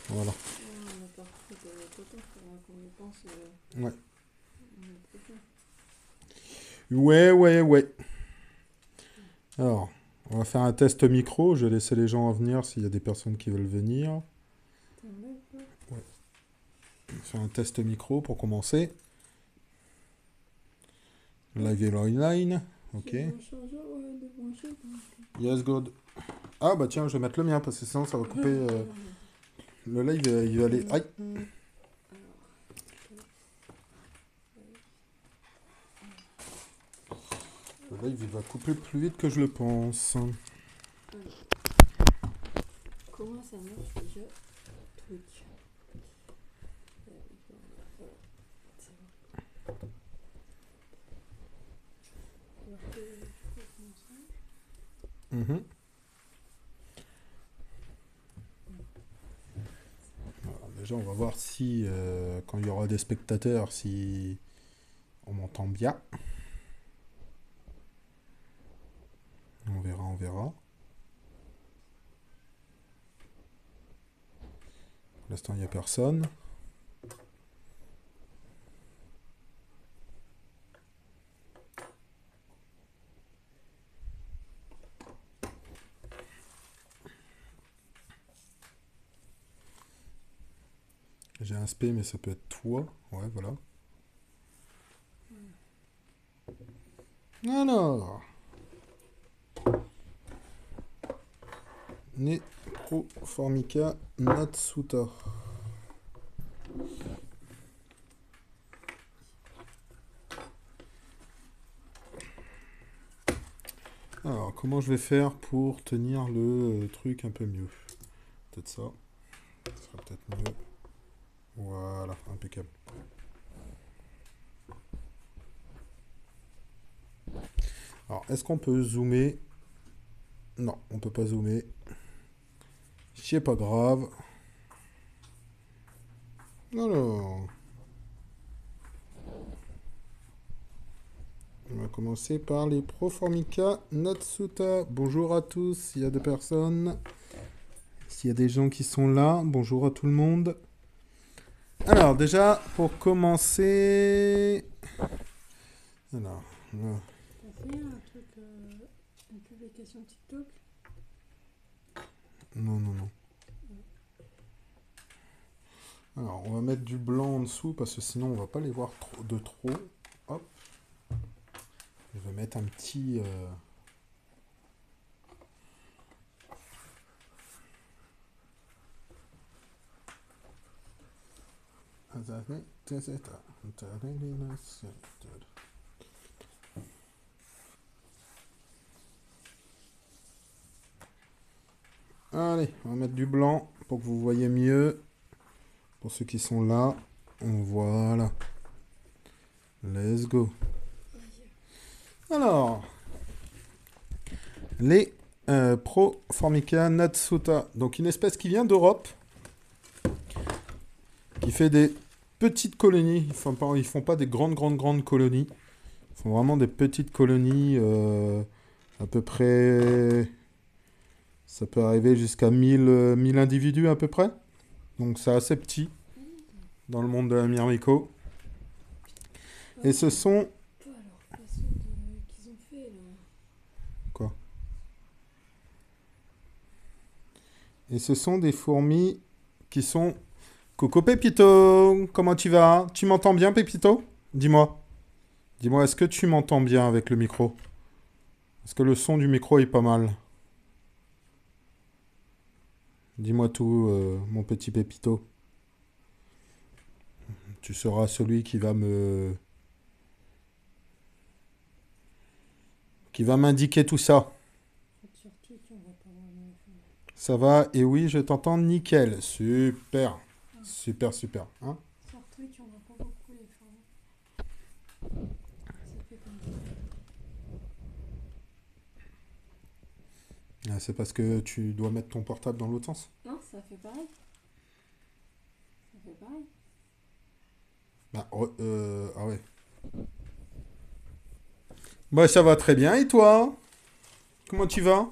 Voilà. On a pas fait de coton, faudra qu'on y pense. Ouais. Prochain. Ouais. Alors, on va faire un test micro. Je vais laisser les gens en venir s'il y a des personnes qui veulent venir. T'enlèves là. Ouais. On va faire un test micro pour commencer. Live et online. Ok. J'ai mon chargeur de brancher. Yes, good. Ah bah tiens, je vais mettre le mien parce que sinon ça va couper. Le live, il va aller. Aïe. Le live, il va couper plus vite que je le pense. Comment ça marche déjà? Truc. C'est bon. Alors que je peux commencer. Mhm. Alors, déjà, on va voir si, quand il y aura des spectateurs, si on m'entend bien. On verra. Pour l'instant, il n'y a personne. J'ai un SP, mais ça peut être toi. Ouais, voilà. Alors. Pro Formica Natsuta. Alors, comment je vais faire pour tenir le truc un peu mieux? Peut-être ça. Ce sera peut-être mieux. Voilà, impeccable. Alors, est-ce qu'on peut zoomer? Non, on peut pas zoomer. C'est pas grave. Alors, on va commencer par les Pro Formica Natsuta. Bonjour à tous, s'il y a des personnes. S'il y a des gens qui sont là, bonjour à tout le monde. Alors, déjà, pour commencer... Alors, là. T'as fait un truc, une publication TikTok? Non. Alors, on va mettre du blanc en dessous parce que sinon on va pas les voir de trop. Hop. Je vais mettre un petit... Allez, on va mettre du blanc pour que vous voyez mieux. Pour ceux qui sont là, voilà. Let's go. Alors, les Pro Formica Natsuta. Donc une espèce qui vient d'Europe, qui fait des petites colonies. Ils font pas des grandes colonies. Ils font vraiment des petites colonies, à peu près... Ça peut arriver jusqu'à 1000 individus à peu près. Donc c'est assez petit dans le monde de la Myrmico. Et ce sont... Toi, alors, façon de... qu'ils ont fait là. Quoi? Et ce sont des fourmis qui sont... Coucou Pépito, comment tu vas? Tu m'entends bien Pépito? Dis-moi. Dis-moi, est-ce que tu m'entends bien avec le micro? Est-ce que le son du micro est pas mal? Dis-moi tout, mon petit Pépito. Tu seras celui qui va me... qui va m'indiquer tout ça. Sur Twitch, on va pas vraiment le faire. Ça va? Et oui, je t'entends nickel. Super. Super. Hein? Sur Twitch, on va pas beaucoup les faire. Ça fait comme ça. Ah, c'est parce que tu dois mettre ton portable dans l'autre sens. Non, ça fait pareil. Ça fait pareil. Bah, ah ouais. Bah, ça va très bien. Et toi? Comment tu vas?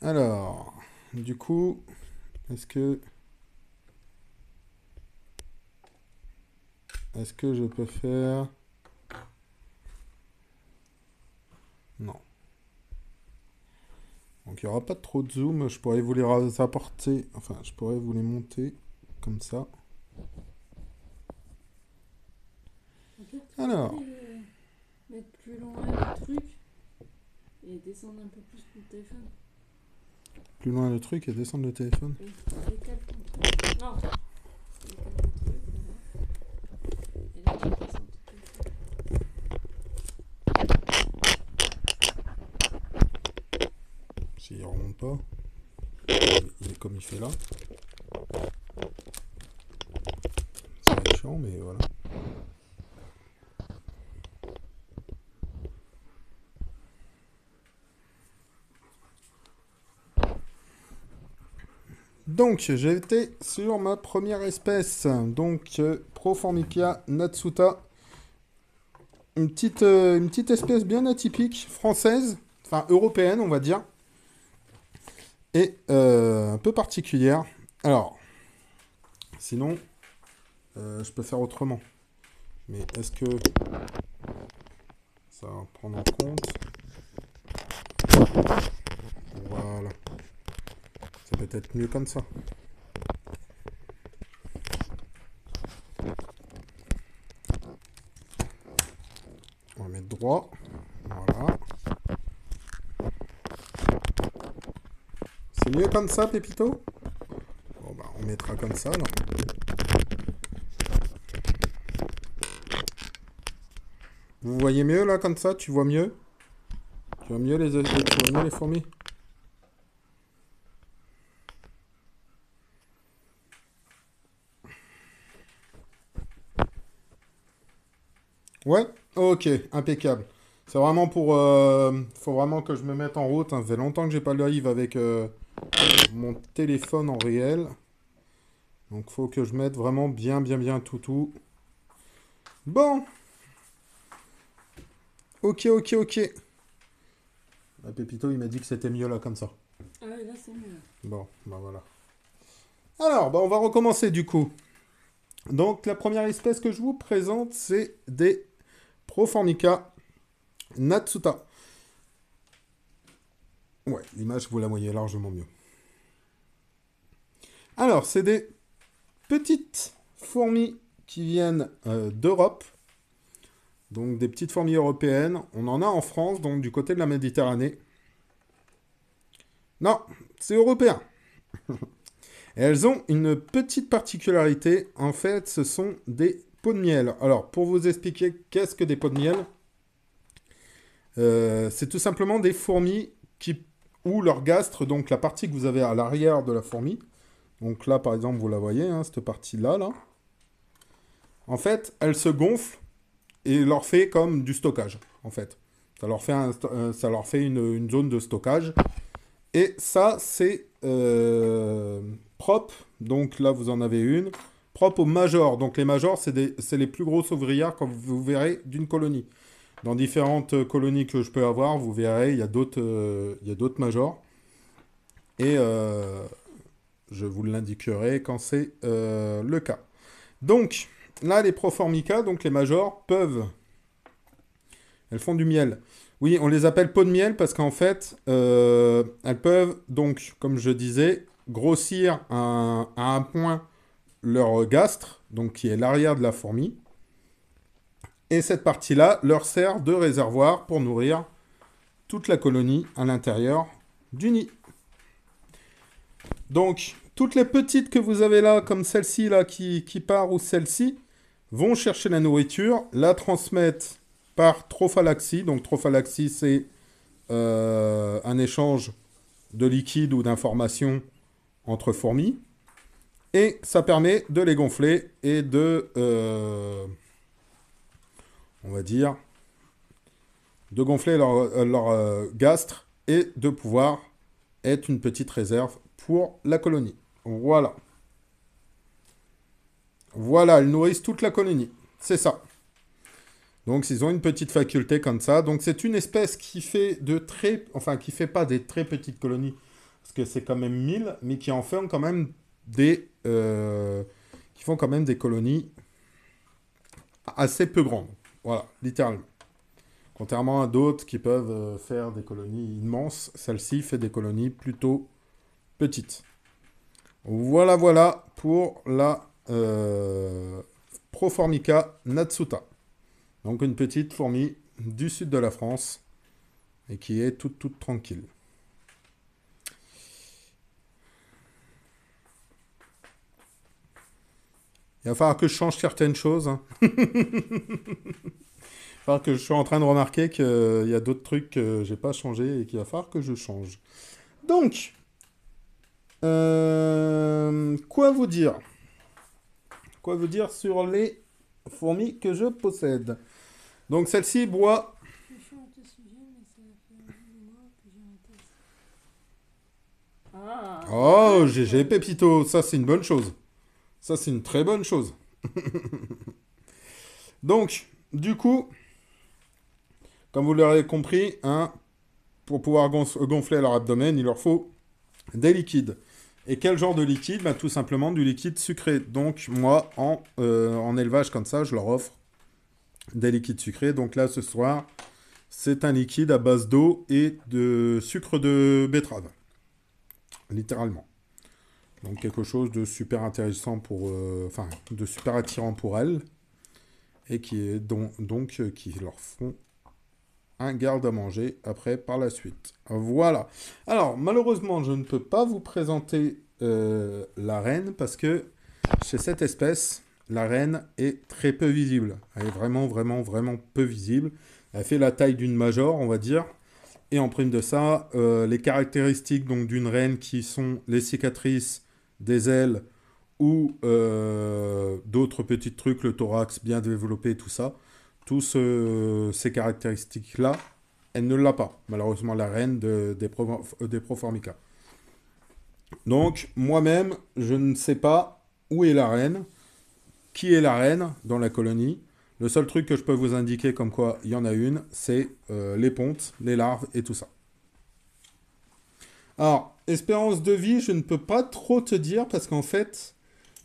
Alors, du coup, est-ce que je peux faire... Non. Donc il n'y aura pas trop de zoom. Je pourrais vous les apporter... Enfin, je pourrais vous les monter comme ça. Au pire, tu Alors. pourrais, mettre plus loin le truc et descendre un peu plus le téléphone. Plus loin le truc et descendre le téléphone. Oui, décale ton truc. Non, décale ton truc, voilà. Et là, tu descends ton téléphone. S'il remonte pas, il est comme il fait là. C'est chiant, mais voilà. Donc, j'ai été sur ma première espèce. Donc, Proformica natsuta. Une petite espèce bien atypique, française, enfin européenne, on va dire. Et un peu particulière. Alors, sinon, je peux faire autrement. Mais est-ce que ça va prendre en compte? Voilà. Ça peut être mieux comme ça. On va mettre droit. Voilà. C'est mieux comme ça, Pépito? Bon, bah, on mettra comme ça, alors. Vous voyez mieux, là, comme ça? Tu vois mieux? Tu vois mieux tu vois mieux les fourmis? Ouais? Ok, impeccable. C'est vraiment pour... faut vraiment que je me mette en route, hein. Ça fait longtemps que j'ai pas le live avec mon téléphone en réel. Donc faut que je mette vraiment bien tout. Bon. Ok. Ah, Pépito, il m'a dit que c'était mieux là, comme ça. Ah ouais, là, c'est mieux. Bon, bah voilà. Alors, bah on va recommencer du coup. Donc la première espèce que je vous présente, c'est des Proformica natsuta. Ouais, l'image, vous la voyez largement mieux. Alors, c'est des petites fourmis qui viennent d'Europe. Donc des petites fourmis européennes. On en a en France, donc du côté de la Méditerranée. Non, c'est européen. Et elles ont une petite particularité. En fait, ce sont des pots de miel. Alors, pour vous expliquer qu'est-ce que des pots de miel, c'est tout simplement des fourmis où leur gastre, donc la partie que vous avez à l'arrière de la fourmi, donc là, par exemple, vous la voyez, hein, cette partie-là, là. En fait, elle se gonfle et leur fait comme du stockage, en fait. Ça leur fait une zone de stockage. Et ça, c'est propre. Donc là, vous en avez une. Propre aux majors. Donc les majors, c'est les plus grosses ouvrières, comme vous verrez, d'une colonie. Dans différentes colonies que je peux avoir, vous verrez, il y a d'autres majors. Et je vous l'indiquerai quand c'est le cas. Donc, là, les Proformica, donc les majors, elles font du miel. Oui, on les appelle pots de miel parce qu'en fait, elles peuvent, donc, comme je disais, grossir à un point leur gastre, donc qui est l'arrière de la fourmi. Et cette partie-là leur sert de réservoir pour nourrir toute la colonie à l'intérieur du nid. Donc, toutes les petites que vous avez là, comme celle-ci là qui part ou celle-ci, vont chercher la nourriture, la transmettent par trophalaxie. Donc, trophalaxie, c'est un échange de liquide ou d'informations entre fourmis. Et ça permet de les gonfler et de, on va dire, de gonfler leur gastre et de pouvoir être une petite réserve pour la colonie. Voilà. Voilà, elles nourrissent toute la colonie. C'est ça. Donc, ils ont une petite faculté comme ça. Donc, c'est une espèce qui fait qui fait pas des très petites colonies. parce que c'est quand même 1000, mais qui en font quand même qui font quand même des colonies assez peu grandes. Voilà, littéralement. Contrairement à d'autres qui peuvent faire des colonies immenses, celle-ci fait des colonies plutôt petites. Voilà, voilà pour la Proformica natsuta. Donc une petite fourmi du sud de la France et qui est toute tranquille. Il va falloir que je change certaines choses, hein. Il va falloir que je suis en train de remarquer qu'il y a d'autres trucs que j'ai pas changé et qu'il va falloir que je change. Donc, quoi vous dire? Quoi vous dire sur les fourmis que je possède? Donc celle-ci boit... Je suis chaud à ce sujet, mais ça fait un mois que j'ai arrêté ça. Ah, Oh, ah, GG Pépito, ça c'est une bonne chose. Ça c'est une très bonne chose. Donc, du coup, comme vous l'aurez compris, hein, pour pouvoir gonfler leur abdomen, il leur faut des liquides. Et quel genre de liquide? Bah, tout simplement du liquide sucré. Donc moi, en élevage comme ça, je leur offre des liquides sucrés. Donc là, ce soir, c'est un liquide à base d'eau et de sucre de betterave. Littéralement. Donc quelque chose de super intéressant pour... Enfin, de super attirant pour elles. Et qui est qui leur font un garde à manger après par la suite. Voilà. Alors, malheureusement, je ne peux pas vous présenter la reine parce que chez cette espèce, la reine est très peu visible. Elle est vraiment, vraiment, vraiment peu visible. Elle fait la taille d'une major, on va dire. Et en prime de ça, les caractéristiques donc d'une reine qui sont les cicatrices des ailes ou d'autres petits trucs, le thorax bien développé, tout ça, tous ces caractéristiques-là, elle ne l'a pas, malheureusement, la reine des Proformica. Donc, moi-même, je ne sais pas où est la reine, qui est la reine dans la colonie. Le seul truc que je peux vous indiquer comme quoi il y en a une, c'est les pontes, les larves et tout ça. Alors, espérance de vie, je ne peux pas trop te dire parce qu'en fait,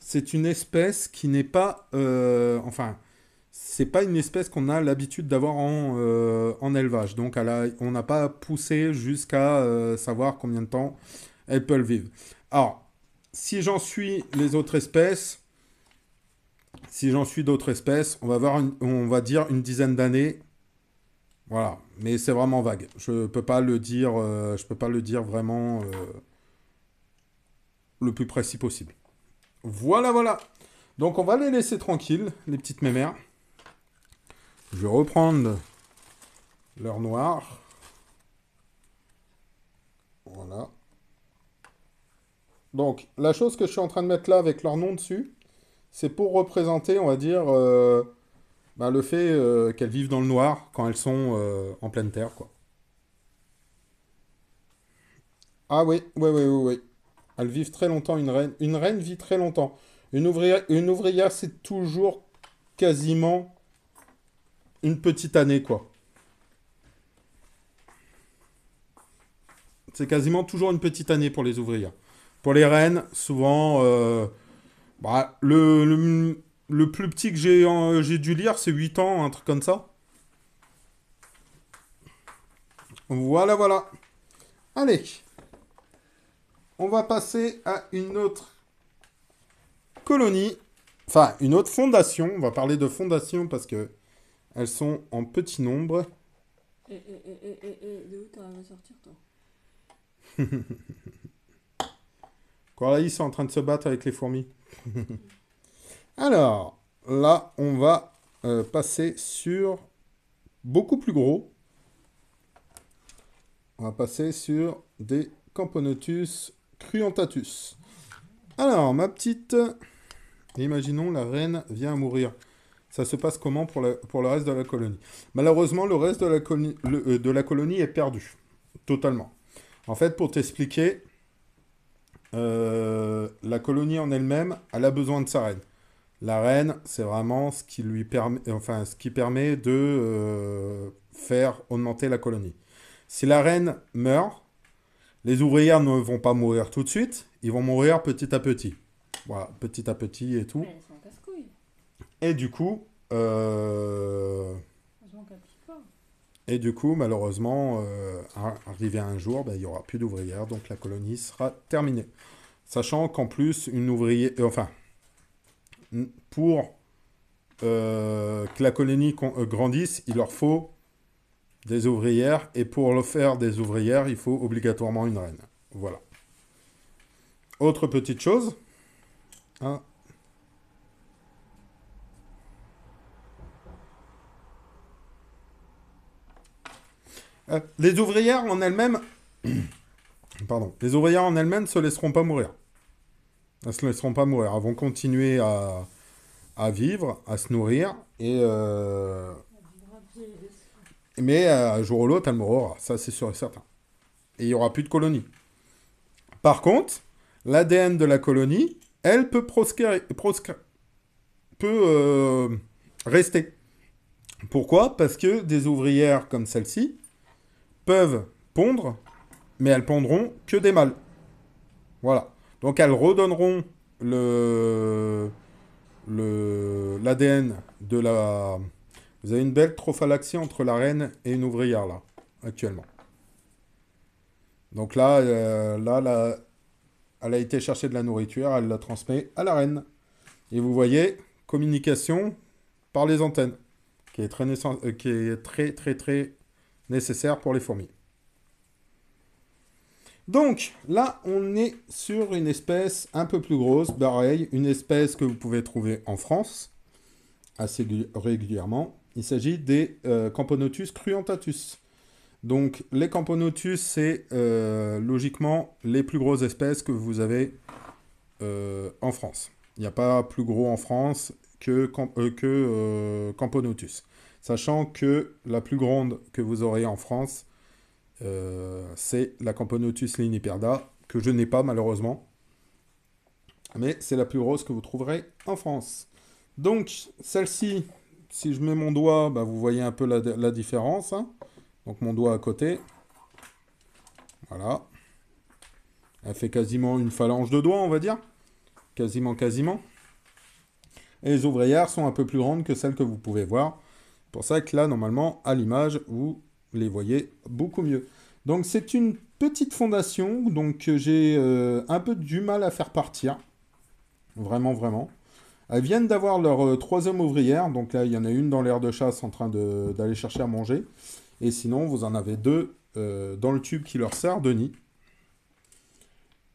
c'est une espèce qui n'est pas... enfin, c'est pas une espèce qu'on a l'habitude d'avoir en élevage. Donc, on n'a pas poussé jusqu'à savoir combien de temps elles peuvent vivre. Alors, si j'en suis les autres espèces, si j'en suis d'autres espèces, on va dire une dizaine d'années. Voilà, mais c'est vraiment vague. Je peux pas le dire, je peux pas le dire vraiment le plus précis possible. Voilà, voilà. Donc on va les laisser tranquilles, les petites mémères. Je vais reprendre leur noir. Voilà. Donc la chose que je suis en train de mettre là avec leur nom dessus, c'est pour représenter, on va dire, le fait qu'elles vivent dans le noir quand elles sont en pleine terre, quoi. Ah oui, oui, oui, oui, oui. Elles vivent très longtemps, une reine. Une reine vit très longtemps. Une ouvrière, c'est toujours quasiment une petite année, quoi. C'est quasiment toujours une petite année pour les ouvrières. Pour les reines, souvent, le plus petit que j'ai dû lire, c'est 8 ans, un truc comme ça. Voilà, voilà. Allez, on va passer à une autre colonie. Enfin, une autre fondation. On va parler de fondation parce que elles sont en petit nombre. De où t'as à sortir, toi? Coralie, c'est en train de se battre avec les fourmis. Alors, là, on va passer sur beaucoup plus gros. On va passer sur des Camponotus cruentatus. Alors, ma petite... Imaginons la reine vient à mourir. Ça se passe comment pour le reste de la colonie? Malheureusement, le reste de la colonie est perdu. Totalement. En fait, pour t'expliquer, la colonie en elle-même, elle a besoin de sa reine. La reine, c'est vraiment ce qui lui permet, enfin, ce qui permet de faire augmenter la colonie. Si la reine meurt, Les ouvrières ne vont pas mourir tout de suite, ils vont mourir petit à petit. Voilà, petit à petit et tout. Mais elles sont en casse-couille. Et du coup, Heureusement qu'elles piquent pas. et du coup, malheureusement, arrivé un jour, ben, il n'y aura plus d'ouvrières, donc la colonie sera terminée. Sachant qu'en plus, une ouvrière, enfin, pour que la colonie grandisse, il leur faut des ouvrières, et pour le faire des ouvrières, il faut obligatoirement une reine. Voilà. Autre petite chose, hein. Les ouvrières en elles-mêmes, pardon, les ouvrières en elles-mêmes se laisseront pas mourir. Elles se laisseront pas mourir. Elles vont continuer à vivre, à se nourrir, mais un jour ou l'autre, elles mourront. Ça, c'est sûr et certain. Et il n'y aura plus de colonie. Par contre, l'ADN de la colonie, elle peut rester. Pourquoi? Parce que des ouvrières comme celle-ci peuvent pondre, mais elles pondront que des mâles. Voilà. Donc elles redonneront l'ADN de la... Vous avez une belle trophalaxie entre la reine et une ouvrière, là, actuellement. Donc là, elle a été chercher de la nourriture, elle la transmet à la reine. Et vous voyez, communication par les antennes, qui est très nécessaire pour les fourmis. Donc, là, on est sur une espèce un peu plus grosse, pareil, une espèce que vous pouvez trouver en France, assez régulièrement. Il s'agit des Camponotus cruentatus. Donc, les Camponotus, c'est logiquement les plus grosses espèces que vous avez en France. Il n'y a pas plus gros en France que Camponotus. Sachant que la plus grande que vous aurez en France, c'est la Camponotus liniperda, que je n'ai pas malheureusement. Mais c'est la plus grosse que vous trouverez en France. Donc, celle-ci, si je mets mon doigt, bah, vous voyez un peu la différence. Hein. Donc, mon doigt à côté. Voilà. Elle fait quasiment une phalange de doigts, on va dire. Quasiment. Et les ouvrières sont un peu plus grandes que celles que vous pouvez voir. C'est pour ça que là, normalement, à l'image, vous les voyez beaucoup mieux. Donc, c'est une petite fondation donc, que j'ai un peu du mal à faire partir. Vraiment. Elles viennent d'avoir leur troisième ouvrière. Donc là, il y en a une dans l'aire de chasse en train d'aller chercher à manger. Et sinon, vous en avez deux dans le tube qui leur sert de nid.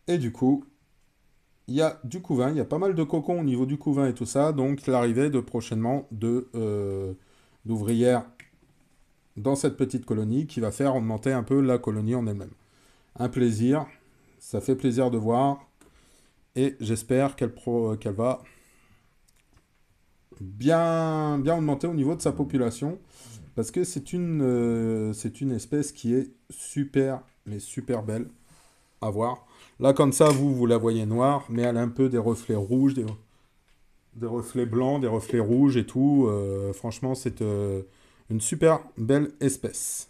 Et du coup, il y a du couvain. Il y a pas mal de cocons au niveau du couvain et tout ça. Donc, l'arrivée de prochainement d'ouvrières dans cette petite colonie qui va faire augmenter un peu la colonie en elle-même. Un plaisir. Ça fait plaisir de voir. Et j'espère qu'elle va bien augmenter au niveau de sa population. Parce que c'est une espèce qui est super, mais super belle à voir. Là, comme ça, vous la voyez noire, mais elle a un peu des reflets rouges, des reflets blancs, des reflets rouges et tout. Franchement, c'est une super belle espèce.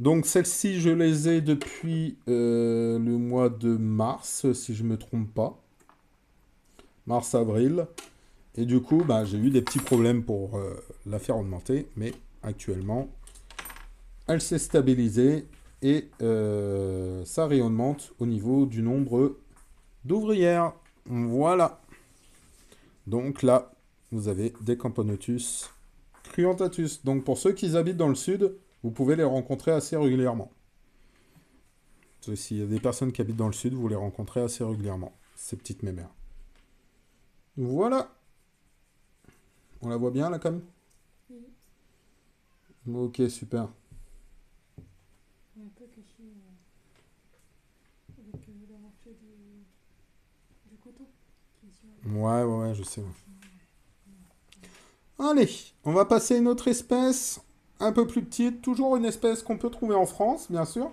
Donc, celles-ci, je les ai depuis le mois de mars, si je ne me trompe pas. Mars-avril. Et du coup, bah, j'ai eu des petits problèmes pour la faire augmenter. Mais actuellement, elle s'est stabilisée. Et ça réaugmente au niveau du nombre d'ouvrières. Voilà. Donc là, vous avez des Camponotus cruentatus. Donc pour ceux qui habitent dans le sud, vous pouvez les rencontrer assez régulièrement. S'il y a des personnes qui habitent dans le sud, vous les rencontrez assez régulièrement, ces petites mémères. Voilà. On la voit bien là, comme. Oui. Ok, super. Un peu caché avec le reflet du coton qui est sur Ouais, je sais. Ouais. Allez, on va passer à une autre espèce, un peu plus petite, toujours une espèce qu'on peut trouver en France, bien sûr.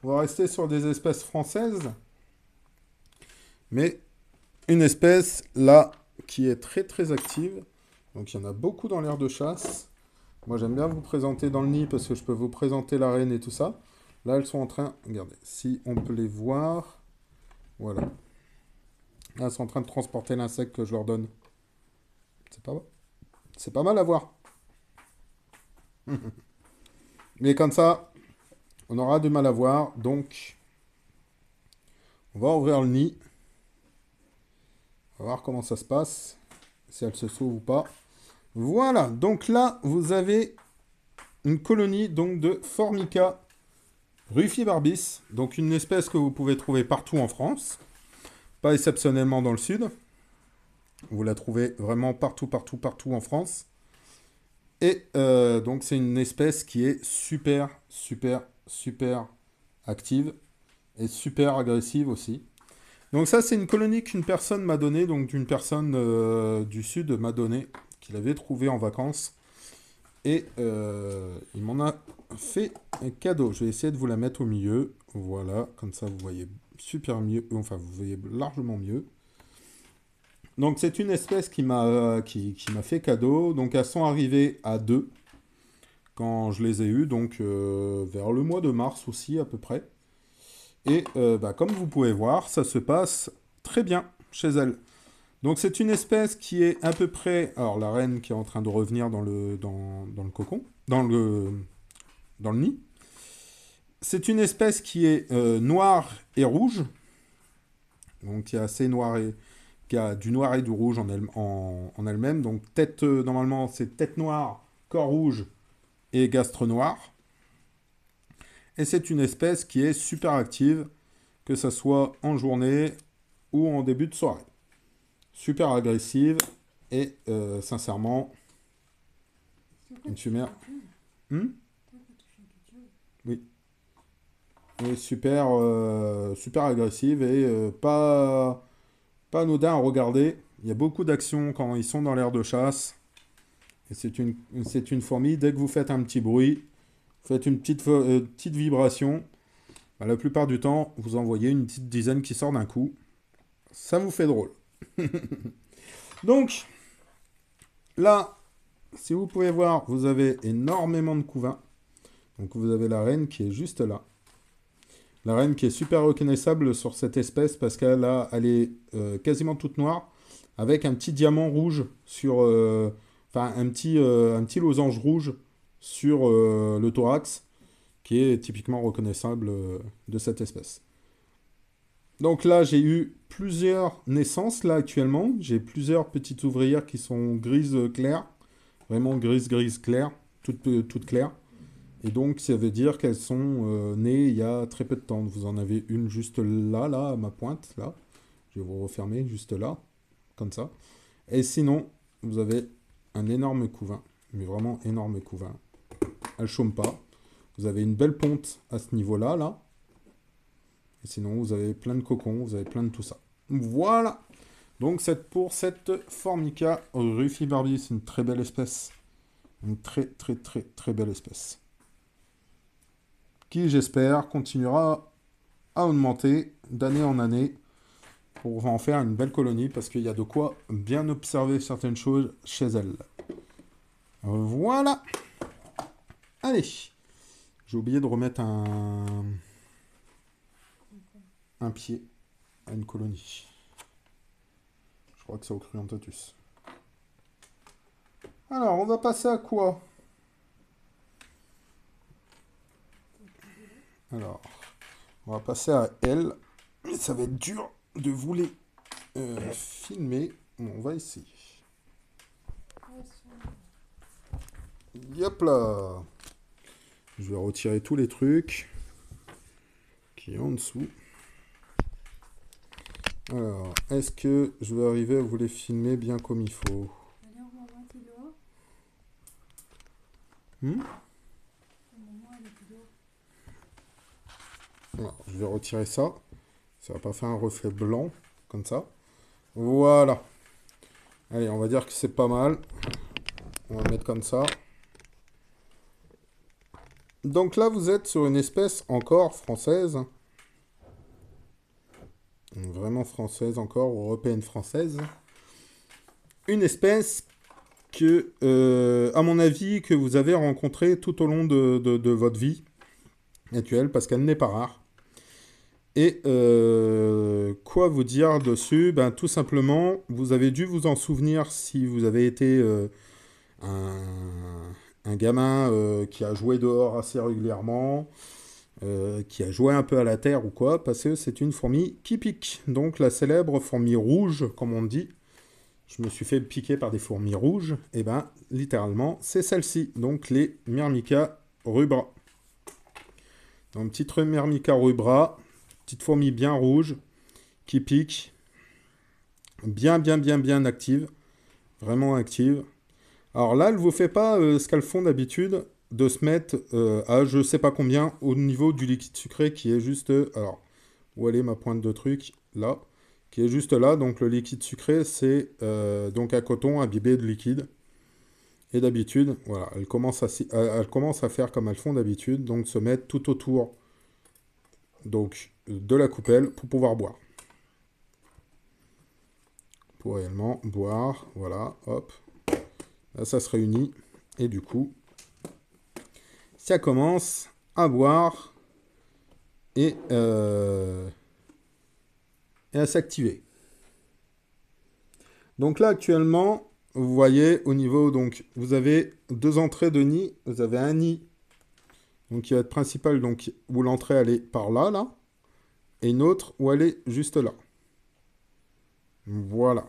On va rester sur des espèces françaises. Mais une espèce, là, qui est très active. Donc il y en a beaucoup dans l'aire de chasse. Moi, j'aime bien vous présenter dans le nid parce que je peux vous présenter la reine et tout ça. Là, elles sont en train... Regardez, si on peut les voir... Voilà. Là, elles sont en train de transporter l'insecte que je leur donne. C'est pas mal à voir. Mais comme ça, on aura du mal à voir. Donc, on va ouvrir le nid. On va voir comment ça se passe. Si elle se sauve ou pas. Voilà. Donc là, vous avez une colonie donc, de Formica rufibarbis. Donc une espèce que vous pouvez trouver partout en France. Pas exceptionnellement dans le sud. Vous la trouvez vraiment partout, partout, partout en France. Et donc c'est une espèce qui est super, super, super active et super agressive aussi. Donc ça c'est une colonie qu'une personne m'a donnée, donc d'une personne du sud m'a donné, qu'il avait trouvé en vacances. Et il m'en a fait un cadeau. Je vais essayer de vous la mettre au milieu. Voilà, comme ça vous voyez super mieux, enfin vous voyez largement mieux. Donc c'est une espèce qui m'a fait cadeau. Donc elles sont arrivées à 2 quand je les ai eues, donc vers le mois de mars aussi à peu près. Et comme vous pouvez voir, ça se passe très bien chez elles. Donc c'est une espèce qui est à peu près... Alors la reine qui est en train de revenir dans le cocon, dans le nid. C'est une espèce qui est noire et rouge. Donc qui est assez noire et... qui a du noir et du rouge en elle-même. Donc tête, normalement c'est tête noire, corps rouge et gastre noir. Et c'est une espèce qui est super active, que ce soit en journée ou en début de soirée. Super agressive et sincèrement, une chimère. Oui. Et super, super agressive et pas anodin à regarder. Il y a beaucoup d'actions quand ils sont dans l'air de chasse. Et c'est une fourmi. Dès que vous faites un petit bruit, vous faites une petite vibration, bah, la plupart du temps, vous en voyez une petite dizaine qui sort d'un coup. Ça vous fait drôle. Donc, là, si vous pouvez voir, vous avez énormément de couvains. Donc vous avez la reine qui est juste là. La reine qui est super reconnaissable sur cette espèce parce qu'elle est quasiment toute noire avec un petit diamant rouge sur... Enfin, un petit losange rouge sur le thorax qui est typiquement reconnaissable de cette espèce. Donc là, j'ai eu plusieurs naissances là actuellement. J'ai plusieurs petites ouvrières qui sont grises claires. Vraiment grise claire, toutes claires. Et donc, ça veut dire qu'elles sont nées il y a très peu de temps. Vous en avez une juste là, à ma pointe, là. Je vais vous refermer juste là, comme ça. Et sinon, vous avez un énorme couvain, mais vraiment énorme couvain. Elle ne chôme pas. Vous avez une belle ponte à ce niveau-là, là. Et sinon, vous avez plein de cocons, vous avez plein de tout ça. Voilà. Donc, pour cette Formica rufibarbis, c'est une très belle espèce. Une très, très, très, très belle espèce. Qui, j'espère, continuera à augmenter d'année en année pour en faire une belle colonie, parce qu'il y a de quoi bien observer certaines choses chez elle. Voilà. Allez. J'ai oublié de remettre un pied à une colonie. Je crois que c'est au Cruentatus. Alors, on va passer à quoi? Alors, on va passer à elle. Mais ça va être dur de vous les filmer. Bon, on va essayer. Yop là. Je vais retirer tous les trucs qui est en dessous. Alors, est-ce que je vais arriver à vous les filmer bien comme il faut? Alors, je vais retirer ça. Ça va pas faire un reflet blanc, comme ça. Voilà. Allez, on va dire que c'est pas mal. On va mettre comme ça. Donc là, vous êtes sur une espèce encore française. Vraiment française encore, européenne française. Une espèce que, à mon avis, que vous avez rencontrée tout au long de votre vie. actuelle parce qu'elle n'est pas rare. Et quoi vous dire dessus? Ben, tout simplement, vous avez dû vous en souvenir si vous avez été un, un gamin qui a joué dehors assez régulièrement, qui a joué un peu à la terre ou quoi, parce que c'est une fourmi qui pique. Donc la célèbre fourmi rouge, comme on dit. Je me suis fait piquer par des fourmis rouges. Et ben, littéralement, c'est celle-ci. Donc les Myrmica rubra. Donc petite Myrmica rubra, petite fourmi bien rouge, qui pique, bien active, vraiment active. Alors là, elle ne vous fait pas ce qu'elles font d'habitude, de se mettre à je sais pas combien au niveau du liquide sucré qui est juste... alors, où elle est ma pointe de truc? Là. Qui est juste là. Donc le liquide sucré, c'est donc un coton imbibé de liquide. Et d'habitude, voilà, elles commencent à faire comme elles font d'habitude, donc se mettre tout autour donc, de la coupelle pour pouvoir boire. Pour réellement boire, voilà, hop. Là, ça se réunit. Et du coup, ça commence à boire et à s'activer. Donc là, actuellement, vous voyez au niveau, donc vous avez deux entrées de nid. Vous avez un nid donc qui va être principal, donc où l'entrée elle est par là, là, et une autre où elle est juste là. Voilà.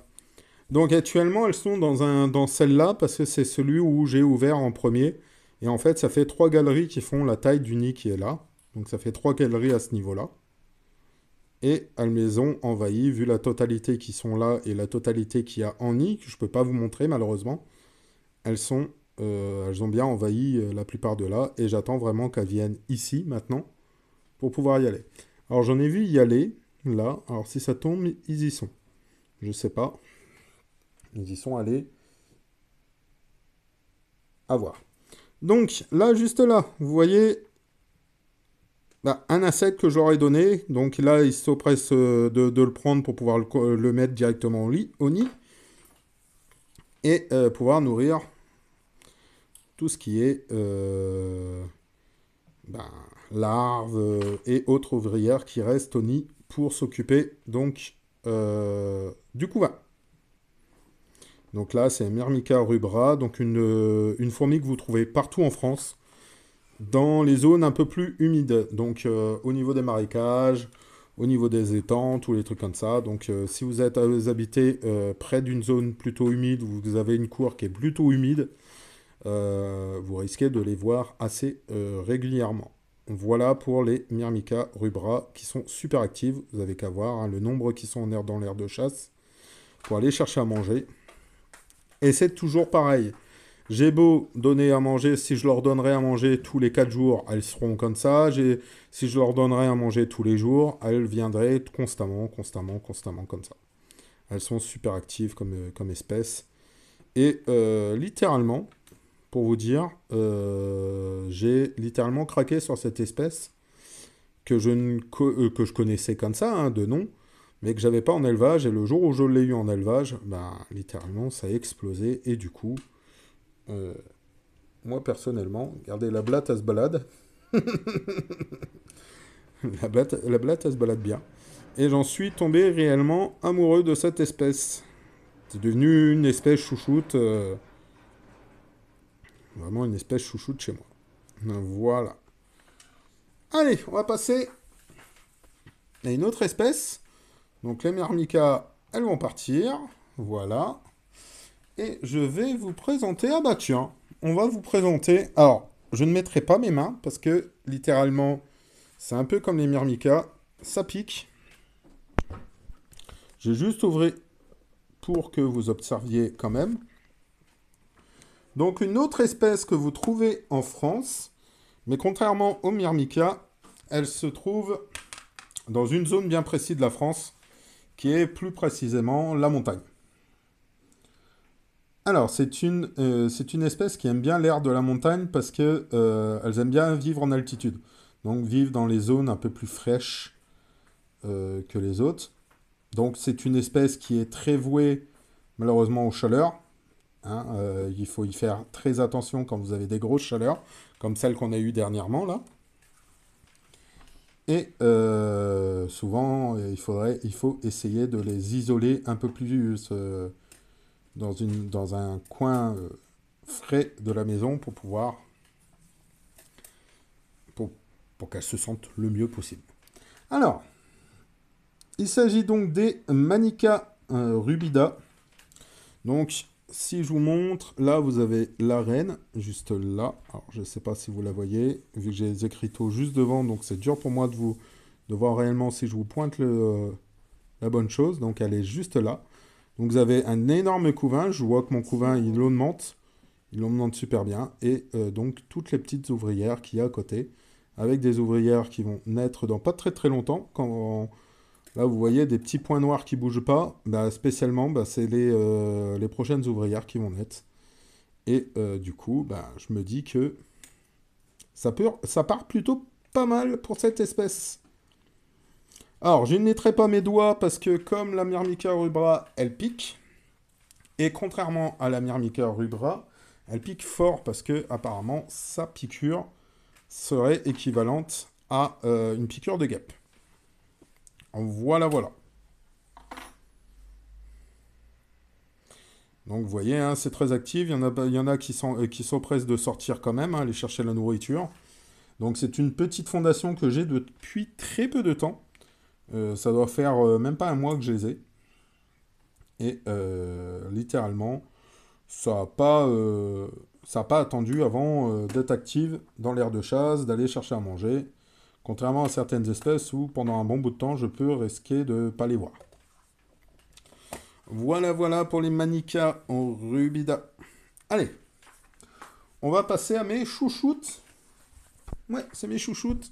Donc actuellement, elles sont dans celle-là parce que c'est celui où j'ai ouvert en premier. Et en fait, ça fait 3 galeries qui font la taille du nid qui est là. Donc ça fait 3 galeries à ce niveau-là. Et elles les ont envahies, vu la totalité qui sont là et la totalité qu'il y a en nid, que je ne peux pas vous montrer malheureusement. Elles ont bien envahi la plupart de là. Et j'attends vraiment qu'elles viennent ici maintenant pour pouvoir y aller. Alors j'en ai vu y aller, là. Alors si ça tombe, ils y sont. Je sais pas. Ils y sont allés. À voir. Donc là, juste là, vous voyez bah, un insecte que j'aurais donné. Donc là, il s'oppresse de le prendre pour pouvoir le mettre directement au nid. Et pouvoir nourrir tout ce qui est ben, larves et autres ouvrières qui restent au nid pour s'occuper donc du couvain. Donc là, c'est Myrmica rubra, donc une fourmi que vous trouvez partout en France, dans les zones un peu plus humides. Donc au niveau des marécages, au niveau des étangs, tous les trucs comme ça. Donc si vous habitez près d'une zone plutôt humide, où vous avez une cour qui est plutôt humide, vous risquez de les voir assez régulièrement. Voilà pour les Myrmica rubra qui sont super actives. Vous avez qu'à voir hein, le nombre qui sont dans l'aire de chasse pour aller chercher à manger. Et c'est toujours pareil. J'ai beau donner à manger, si je leur donnerais à manger tous les 4 jours, elles seront comme ça. Si je leur donnerais à manger tous les jours, elles viendraient constamment comme ça. Elles sont super actives comme espèce. Et littéralement, pour vous dire, j'ai littéralement craqué sur cette espèce que je connaissais comme ça, hein, de nom, mais que j'avais pas en élevage. Et le jour où je l'ai eu en élevage, ben, littéralement, ça a explosé. Et du coup, moi personnellement, regardez, la blatte, elle se balade. la blatte, elle se balade bien. Et j'en suis tombé réellement amoureux de cette espèce. C'est devenu une espèce chouchoute. Vraiment une espèce chouchoute chez moi. Voilà. Allez, on va passer à une autre espèce. Donc les Myrmica, elles vont partir. Voilà. Et je vais vous présenter... Ah bah tiens, on va vous présenter... Alors, je ne mettrai pas mes mains parce que, littéralement, c'est un peu comme les Myrmica. Ça pique. J'ai juste ouvert pour que vous observiez quand même. Donc, une autre espèce que vous trouvez en France, mais contrairement aux Myrmica, elle se trouve dans une zone bien précise de la France, qui est plus précisément la montagne. Alors, c'est une espèce qui aime bien l'air de la montagne parce que elles aiment bien vivre en altitude. Donc, vivre dans les zones un peu plus fraîches que les autres. Donc, c'est une espèce qui est très vouée, malheureusement, aux chaleurs. Hein, il faut y faire très attention quand vous avez des grosses chaleurs, comme celle qu'on a eue dernièrement, là. Et souvent, il faut essayer de les isoler un peu plus dans un coin frais de la maison pour, pour qu'elles se sentent le mieux possible. Alors, il s'agit donc des Manica rubida. Donc, si je vous montre, là, vous avez la reine, juste là. Alors, je ne sais pas si vous la voyez, vu que j'ai les écriteaux juste devant, donc c'est dur pour moi de voir réellement si je vous pointe la bonne chose. Donc, elle est juste là. Donc, vous avez un énorme couvain. Je vois que mon couvain, il augmente. Il augmente super bien. Et donc, toutes les petites ouvrières qu'il y a à côté, avec des ouvrières qui vont naître dans pas très très longtemps, là, vous voyez des petits points noirs qui bougent pas. Bah, spécialement, bah, c'est les prochaines ouvrières qui vont naître. Et du coup, bah, je me dis que ça part plutôt pas mal pour cette espèce. Alors, je ne mettrai pas mes doigts parce que comme la Myrmica rubra, elle pique. Et contrairement à la Myrmica rubra, elle pique fort parce que apparemment sa piqûre serait équivalente à une piqûre de guêpe. Voilà, voilà. Donc vous voyez, hein, c'est très actif. Il y en a qui s'empressent de sortir quand même, hein, aller chercher la nourriture. Donc c'est une petite fondation que j'ai depuis très peu de temps. Ça doit faire même pas un mois que je les ai. Et littéralement, ça a pas attendu avant d'être active dans l'aire de chasse, d'aller chercher à manger. Contrairement à certaines espèces où pendant un bon bout de temps, je peux risquer de ne pas les voir. Voilà, voilà pour les Manica en rubida. Allez, on va passer à mes chouchoutes. Ouais, c'est mes chouchoutes.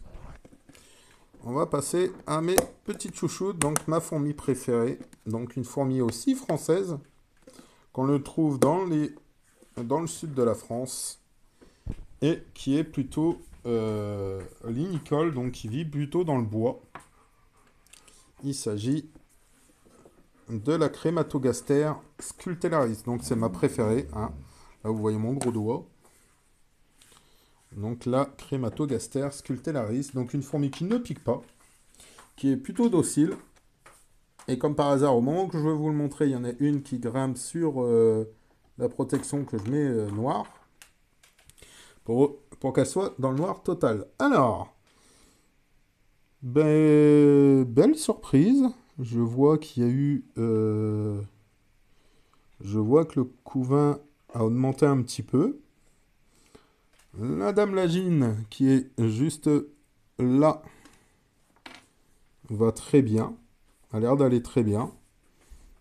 On va passer à mes petites chouchoutes. Donc, ma fourmi préférée. Donc, une fourmi aussi française. Qu'on le trouve dans le sud de la France. Et qui est plutôt linicole. Donc, qui vit plutôt dans le bois. Il s'agit de la Crématogaster scultellaris. Donc, c'est ma préférée. Hein. Là, vous voyez mon gros doigt. Donc la Crématogaster scultellaris, donc une fourmi qui ne pique pas, qui est plutôt docile. Et comme par hasard, au moment que je veux vous le montrer, il y en a une qui grimpe sur la protection que je mets noire, pour qu'elle soit dans le noir total. Alors, belle surprise. Je vois qu'il y a eu... je vois que le couvain a augmenté un petit peu. La Dame Lagine, qui est juste là, va très bien. A l'air d'aller très bien.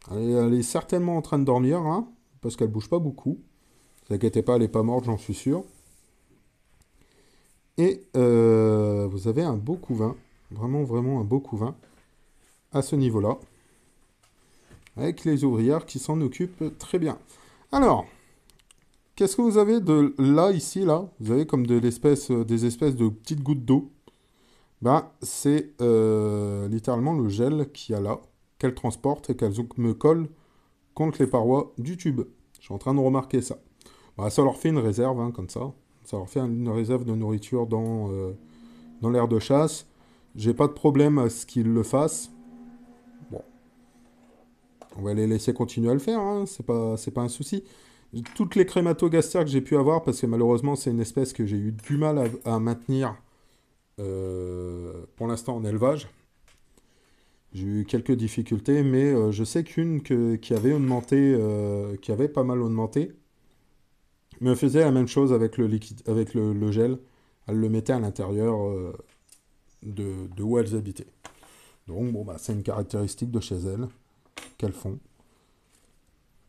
Elle est certainement en train de dormir, hein, parce qu'elle bouge pas beaucoup. Ne vous inquiétez pas, elle n'est pas morte, j'en suis sûr. Et vous avez un beau couvain, vraiment, vraiment un beau couvain, à ce niveau-là, avec les ouvrières qui s'en occupent très bien. Alors, qu'est-ce que vous avez de là, ici, là? Vous avez comme des espèces de petites gouttes d'eau. Ben, c'est littéralement le gel qu'il y a là, qu'elle transporte et qu'elle me colle contre les parois du tube. Je suis en train de remarquer ça. Ben, ça leur fait une réserve, hein, comme ça. Ça leur fait une réserve de nourriture dans l'aire de chasse. J'ai pas de problème à ce qu'ils le fassent. Bon, on va les laisser continuer à le faire, hein, c'est pas un souci. Toutes les crématogastères que j'ai pu avoir, parce que malheureusement c'est une espèce que j'ai eu du mal à maintenir pour l'instant en élevage. J'ai eu quelques difficultés, mais je sais qui avait augmenté, qui avait pas mal augmenté, me faisait la même chose avec le liquide, avec le gel. Elle le mettait à l'intérieur de où elles habitaient. Donc bon bah c'est une caractéristique de chez elles qu'elles font.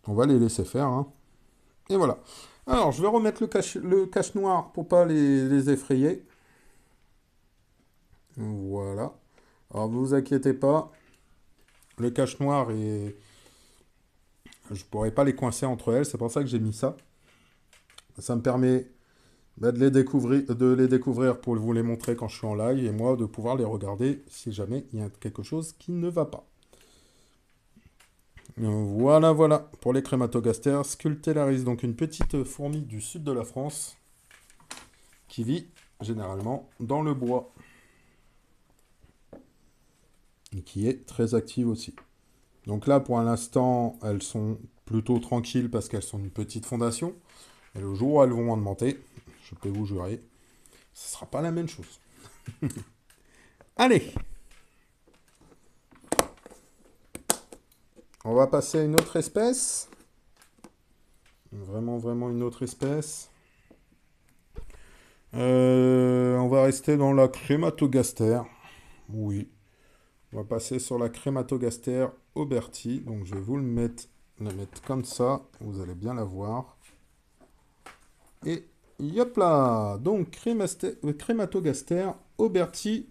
On va les laisser faire, hein. Et voilà. Alors je vais remettre le cache noir pour pas les effrayer. Voilà. Alors ne vous inquiétez pas, le cache noir est... Je pourrais pas les coincer entre elles, c'est pour ça que j'ai mis ça. Ça me permet de les découvrir pour vous les montrer quand je suis en live et moi de pouvoir les regarder si jamais il y a quelque chose qui ne va pas. Voilà, voilà pour les crématogastères scultellaris, donc une petite fourmi du sud de la France qui vit généralement dans le bois. et qui est très active aussi. Donc là, pour l'instant, elles sont plutôt tranquilles parce qu'elles sont une petite fondation. Et le jour où elles vont augmenter, je peux vous jurer, ce ne sera pas la même chose. Allez, on va passer à une autre espèce. Vraiment, vraiment une autre espèce. On va rester dans la Crématogaster. Oui. On va passer sur la Crématogaster Auberti. Donc je vais vous la mettre comme ça. Vous allez bien la voir. Et yop là. Donc Crématogaster Auberti.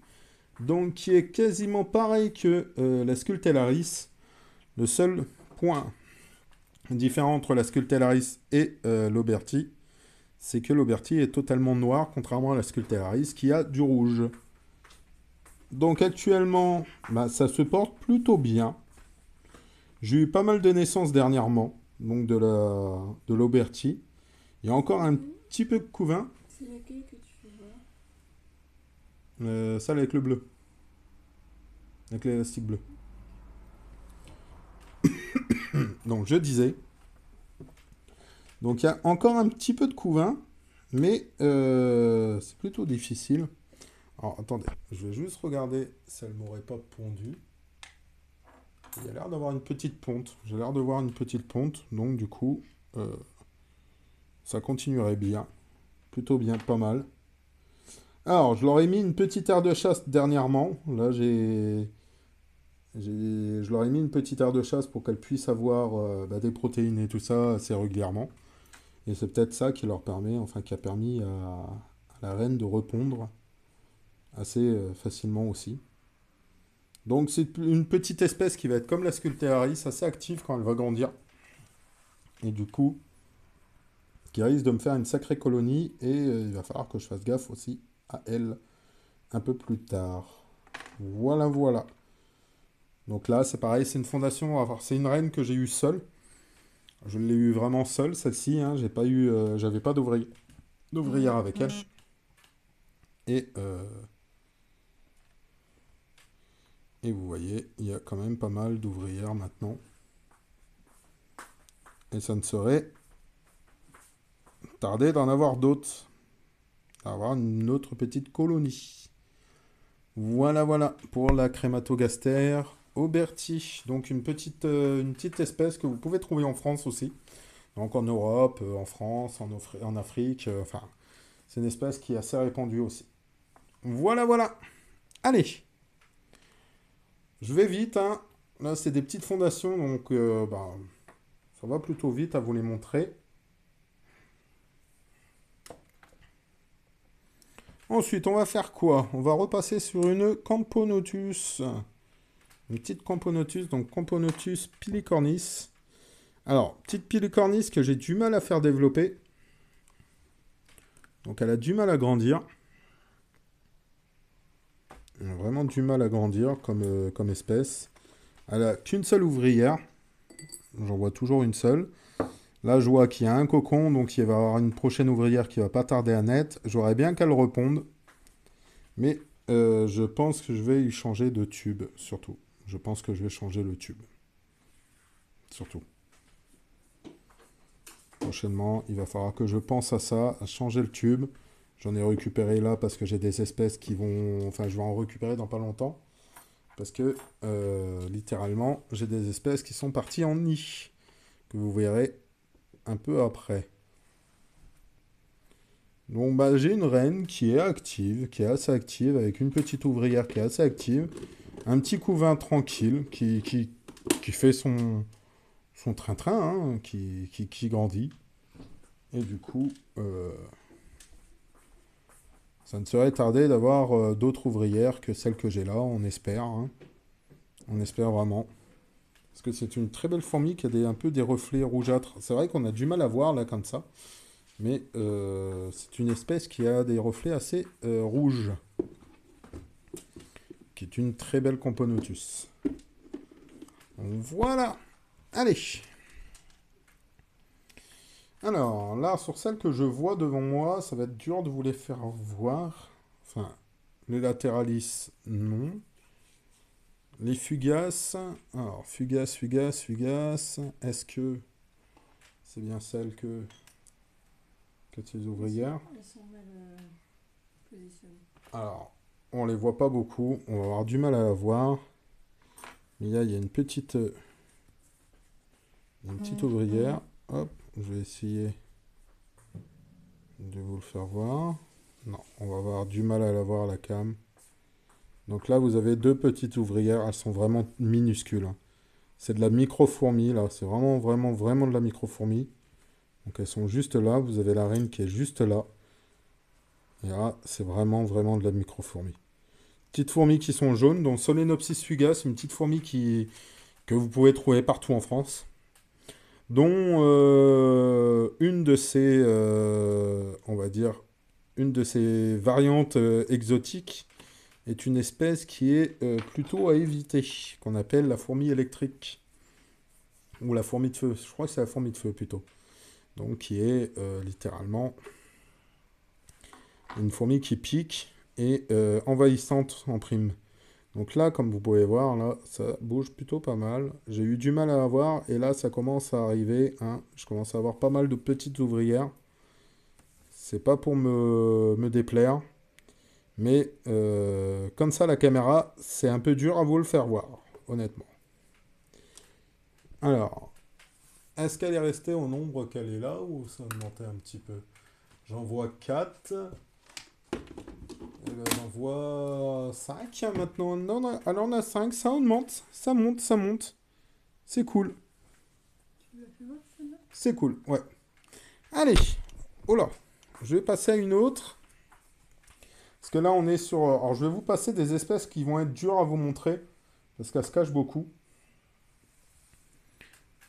Donc qui est quasiment pareil que la Scultellaris. Le seul point différent entre la Scultellaris et l'Auberti, c'est que l'Auberti est totalement noir, contrairement à la Scultellaris qui a du rouge. Donc actuellement, bah, ça se porte plutôt bien. J'ai eu pas mal de naissances dernièrement, donc de l'Auberti. Il y a encore un petit peu de couvain. C'est laquelle que tu vois? Celle avec le bleu. Avec l'élastique bleu. Donc je disais. Donc il y a encore un petit peu de couvain, mais c'est plutôt difficile. Alors attendez, je vais juste regarder si elle m'aurait pas pondu. Il y a l'air d'avoir une petite ponte. J'ai l'air de voir une petite ponte, donc du coup, ça continuerait bien. Plutôt bien, pas mal. Alors, je leur ai mis une petite aire de chasse dernièrement. Là, je leur ai mis une petite aire de chasse pour qu'elles puissent avoir des protéines et tout ça assez régulièrement. Et c'est peut-être ça qui leur permet, enfin qui a permis à la reine de répondre assez facilement aussi. Donc c'est une petite espèce qui va être comme la Scultellaris, assez active quand elle va grandir. Et du coup, qui risque de me faire une sacrée colonie. Et il va falloir que je fasse gaffe aussi à elle un peu plus tard. Voilà, voilà. Donc là, c'est pareil, c'est une fondation. Alors, c'est une reine que j'ai eue seule. Je l'ai eue vraiment seule, celle-ci. Hein. J'ai pas eu, j'avais pas d'ouvrière avec elle. Et vous voyez, il y a quand même pas mal d'ouvrières maintenant. Et ça ne serait tardé d'en avoir d'autres. D'avoir une autre petite colonie. Voilà, voilà, pour la Crématogaster Auberti. Donc une petite espèce que vous pouvez trouver en France aussi. Donc en Europe, en France, en Afrique. Enfin, c'est une espèce qui est assez répandue aussi. Voilà, voilà. Allez. Je vais vite, hein. Là, c'est des petites fondations, donc ça va plutôt vite à vous les montrer. Ensuite, on va faire quoi? On va repasser sur une Camponotus. Une petite Camponotus, donc Camponotus pilicornis. Alors, petite pilicornis que j'ai du mal à faire développer. Donc, elle a du mal à grandir. Elle a vraiment du mal à grandir comme espèce. Elle a qu'une seule ouvrière. J'en vois toujours une seule. Là, je vois qu'il y a un cocon, donc il va y avoir une prochaine ouvrière qui va pas tarder à naître. J'aurais bien qu'elle réponde. Mais je pense que je vais y changer de tube, surtout. Je pense que je vais changer le tube. Surtout. Prochainement, il va falloir que je pense à ça, à changer le tube. J'en ai récupéré là parce que j'ai des espèces qui vont... Enfin, je vais en récupérer dans pas longtemps. Parce que, littéralement, j'ai des espèces qui sont parties en nid. Que vous verrez un peu après. Donc, bah, j'ai une reine qui est active, qui est assez active, avec une petite ouvrière qui est assez active. Un petit couvain tranquille qui fait son train-train, hein, qui grandit. Et du coup, ça ne serait tardé d'avoir d'autres ouvrières que celles que j'ai là, on espère. Hein. On espère vraiment. Parce que c'est une très belle fourmi qui a un peu des reflets rougeâtres. C'est vrai qu'on a du mal à voir là comme ça. Mais c'est une espèce qui a des reflets assez rouges. Qui est une très belle Camponotus. Voilà. Allez. Alors, là, sur celles que je vois devant moi, ça va être dur de vous les faire voir. Enfin, les latéralis, non. les fugaces. Alors, fugace. Est-ce que c'est bien celle que tes ouvrières? Elles sont mal positionnées. Alors, on les voit pas beaucoup. On va avoir du mal à la voir. Mais là, il y a une petite ouvrière. Hop, je vais essayer de vous le faire voir. Non, on va avoir du mal à la voir à la cam. Donc là, vous avez deux petites ouvrières. Elles sont vraiment minuscules, hein. C'est de la micro-fourmi, là. C'est vraiment de la micro-fourmi. Donc elles sont juste là. Vous avez la reine qui est juste là. Et là, c'est vraiment de la micro-fourmi. Petites fourmis qui sont jaunes. Donc Solenopsis fugace, une petite fourmi que vous pouvez trouver partout en France. Dont une de ces, on va dire, une de ces variantes exotiques est une espèce qui est plutôt à éviter, qu'on appelle la fourmi électrique. Ou la fourmi de feu. Je crois que c'est la fourmi de feu plutôt. Donc qui est littéralement une fourmi qui pique et envahissante en prime. Donc là, comme vous pouvez voir, là, ça bouge plutôt pas mal. J'ai eu du mal à la voir et là, ça commence à arriver, hein. Je commence à avoir pas mal de petites ouvrières. C'est pas pour me déplaire. Mais comme ça, la caméra, c'est un peu dur à vous le faire voir, honnêtement. Alors, est-ce qu'elle est restée au nombre qu'elle est là ou ça a augmenté un petit peu? J'en vois 4. Et ben, j'en vois 5 maintenant. Non, alors on a 5, ça augmente, ça monte. C'est cool. Tu l'as fait voir celle-là? C'est cool, ouais. Allez, oh là, je vais passer à une autre. Parce que là, on est sur... Alors, je vais vous passer des espèces qui vont être dures à vous montrer. Parce qu'elles se cachent beaucoup.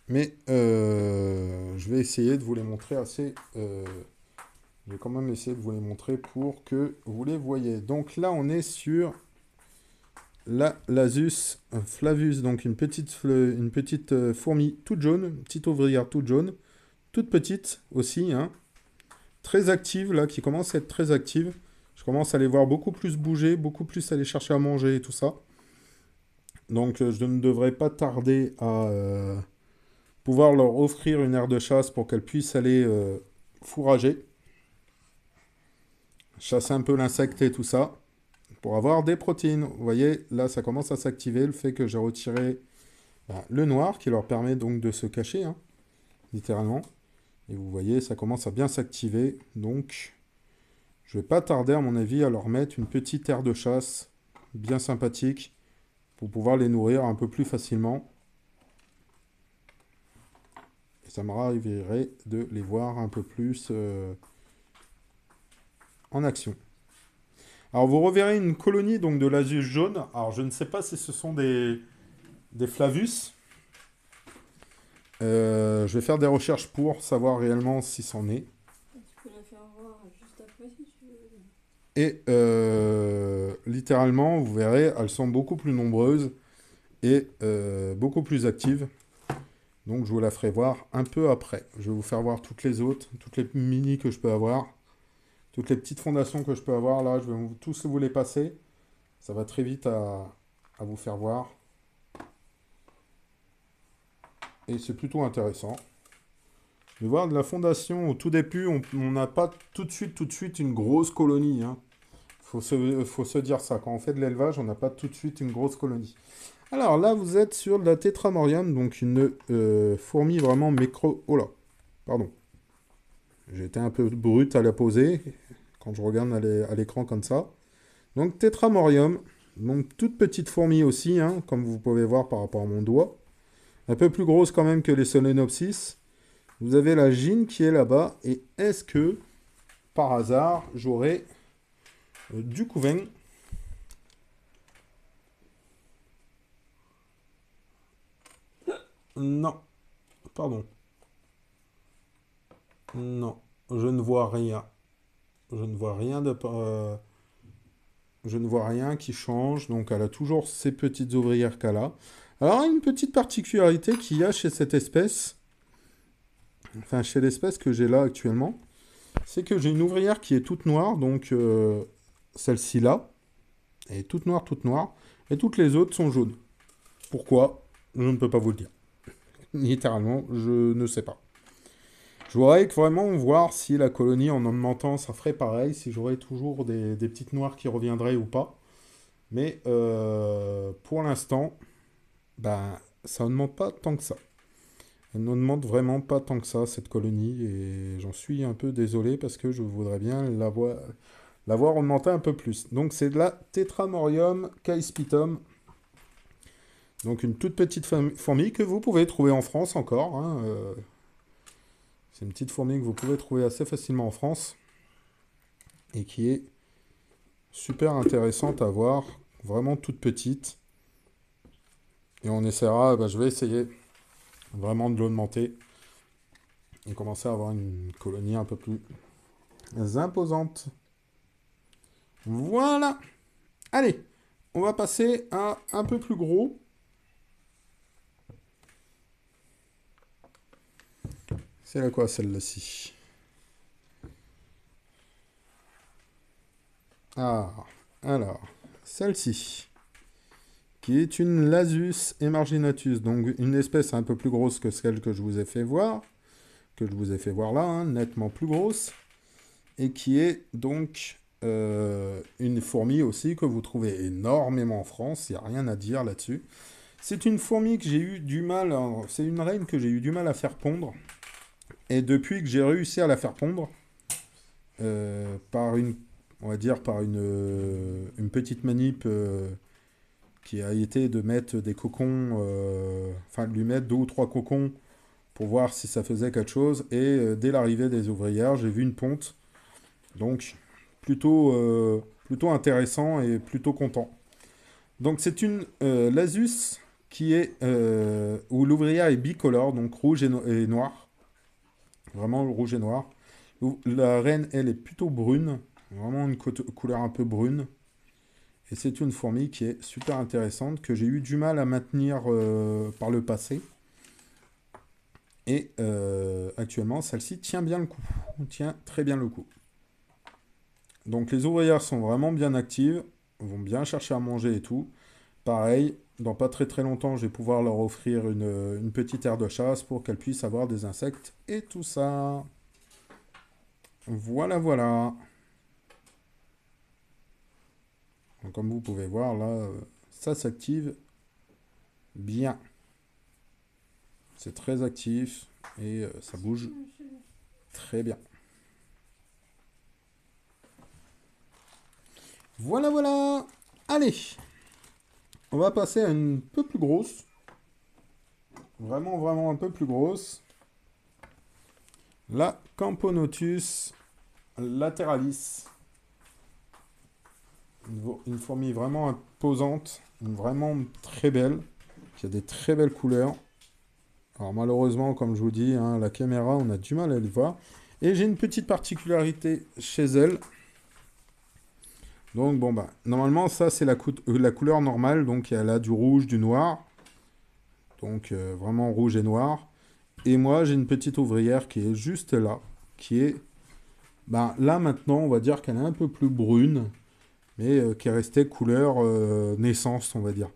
Mais je vais essayer de vous les montrer assez... je vais quand même essayer de vous les montrer pour que vous les voyez. Donc là, on est sur la Lasus flavus. Donc une petite fourmi toute jaune. Une petite ouvrière toute jaune. Toute petite aussi, hein. Très active, là, qui commence à être très active. Je commence à les voir beaucoup plus bouger, beaucoup plus aller chercher à manger et tout ça. Donc je ne devrais pas tarder à pouvoir leur offrir une aire de chasse pour qu'elles puissent aller fourrager. Chasser un peu l'insecte et tout ça. Pour avoir des protéines. Vous voyez, là ça commence à s'activer. Le fait que j'ai retiré le noir qui leur permet donc de se cacher, hein, littéralement. Et vous voyez, ça commence à bien s'activer. Donc... je vais pas tarder, à mon avis, à leur mettre une petite aire de chasse bien sympathique pour pouvoir les nourrir un peu plus facilement. Et ça m'arriverait de les voir un peu plus en action. Alors, vous reverrez une colonie donc, de l'asus jaune. Alors, je ne sais pas si ce sont des flavus. Je vais faire des recherches pour savoir réellement si c'en est. Tu peux la faire voir juste après si tu veux. Et littéralement, vous verrez, elles sont beaucoup plus nombreuses et beaucoup plus actives. Donc je vous la ferai voir un peu après. Je vais vous faire voir toutes les autres, toutes les mini que je peux avoir, toutes les petites fondations que je peux avoir. Là, je vais tous vous les passer. Ça va très vite à vous faire voir. Et c'est plutôt intéressant. Je vais voir de la fondation, au tout début, on n'a pas tout de suite une grosse colonie, hein. Faut se dire ça. Quand on fait de l'élevage, on n'a pas tout de suite une grosse colonie. Alors là, vous êtes sur de la Tetramorium, donc une fourmi vraiment micro... Oh là, pardon. J'ai été un peu brut à la poser quand je regarde à l'écran comme ça. Donc Tetramorium, donc toute petite fourmi aussi, hein, comme vous pouvez voir par rapport à mon doigt. Un peu plus grosse quand même que les Solenopsis. Vous avez la gine qui est là-bas. Et est-ce que, par hasard, j'aurai du couvain? Non. Pardon. Non. Je ne vois rien. Je ne vois rien de... je ne vois rien qui change. Donc, elle a toujours ces petites ouvrières qu'elle a. Alors, une petite particularité qu'il y a chez cette espèce, enfin, chez l'espèce que j'ai là actuellement, c'est que j'ai une ouvrière qui est toute noire. Donc, celle-ci là, elle est toute noire. Et toutes les autres sont jaunes. Pourquoi? Je ne peux pas vous le dire. Littéralement, je ne sais pas. Je voudrais vraiment voir si la colonie, en augmentant, ça ferait pareil, si j'aurais toujours des petites noires qui reviendraient ou pas. Mais pour l'instant, ben, ça n'augmente pas tant que ça. Elle n'augmente vraiment pas tant que ça, cette colonie, et j'en suis un peu désolé parce que je voudrais bien l'avoir augmenté un peu plus. Donc c'est de la Tetramorium caespitum, donc une toute petite fourmi que vous pouvez trouver en France encore, hein, c'est une petite fourmi que vous pouvez trouver assez facilement en France, et qui est super intéressante à voir, vraiment toute petite. Et on essaiera, je vais essayer vraiment de l'augmenter et commencer à avoir une colonie un peu plus imposante. Voilà. Allez, on va passer à un peu plus gros. C'est la quoi celle-ci? Ah, alors, celle-ci, qui est une Lasus emarginatus, donc une espèce un peu plus grosse que celle que je vous ai fait voir, là, hein, nettement plus grosse, et qui est donc une fourmi aussi que vous trouvez énormément en France, il n'y a rien à dire là-dessus. C'est une fourmi que j'ai eu du mal, c'est une reine que j'ai eu du mal à faire pondre, et depuis que j'ai réussi à la faire pondre, par une, on va dire par une petite manip qui a été de mettre des cocons, enfin de lui mettre 2 ou 3 cocons pour voir si ça faisait quelque chose. Et dès l'arrivée des ouvrières, j'ai vu une ponte. Donc plutôt intéressant et plutôt content. Donc c'est une Lasus qui est où l'ouvrière est bicolore, donc rouge et noir. Vraiment rouge et noir. La reine, elle, est plutôt brune. Vraiment une couleur un peu brune. Et c'est une fourmi qui est super intéressante, que j'ai eu du mal à maintenir par le passé. Et actuellement, celle-ci tient bien le coup. Tient très bien le coup. Donc les ouvrières sont vraiment bien actives, vont bien chercher à manger et tout. Pareil, dans pas très très longtemps, je vais pouvoir leur offrir une petite aire de chasse pour qu'elles puissent avoir des insectes et tout ça. Voilà, voilà. Donc, comme vous pouvez voir, là, ça s'active bien. C'est très actif et ça bouge très bien. Voilà, voilà. Allez, on va passer à une peu plus grosse. Vraiment, vraiment un peu plus grosse. La Camponotus lateralis. Une fourmi vraiment imposante, vraiment très belle, qui a des très belles couleurs. Alors malheureusement, comme je vous dis, hein, la caméra, on a du mal à le voir. Et j'ai une petite particularité chez elle. Donc bon, normalement, ça c'est la couleur normale. Donc elle a du rouge, du noir. Donc vraiment rouge et noir. Et moi, j'ai une petite ouvrière qui est juste là. Qui est, là maintenant, on va dire qu'elle est un peu plus brune. Mais qui est restée couleur naissance, on va dire.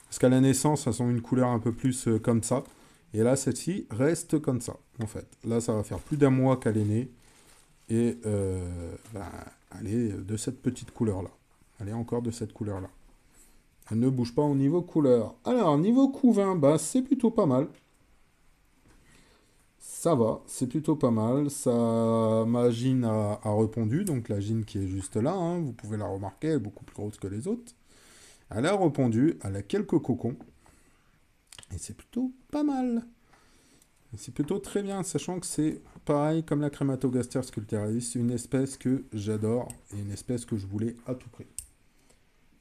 Parce qu'à la naissance, elles ont une couleur un peu plus comme ça. Et là, celle-ci reste comme ça, en fait. Là, ça va faire plus d'1 mois qu'elle est née. Et elle est de cette petite couleur-là. Elle est encore de cette couleur-là. Elle ne bouge pas au niveau couleur. Alors, niveau couvain, c'est plutôt pas mal. Ça va, c'est plutôt pas mal. Ma gine a répondu, donc la gine qui est juste là, hein, vous pouvez la remarquer, elle est beaucoup plus grosse que les autres. Elle a répondu, elle a quelques cocons. Et c'est plutôt pas mal. C'est plutôt très bien, sachant que c'est pareil comme la Crématogaster sculpteralis, une espèce que j'adore et une espèce que je voulais à tout prix.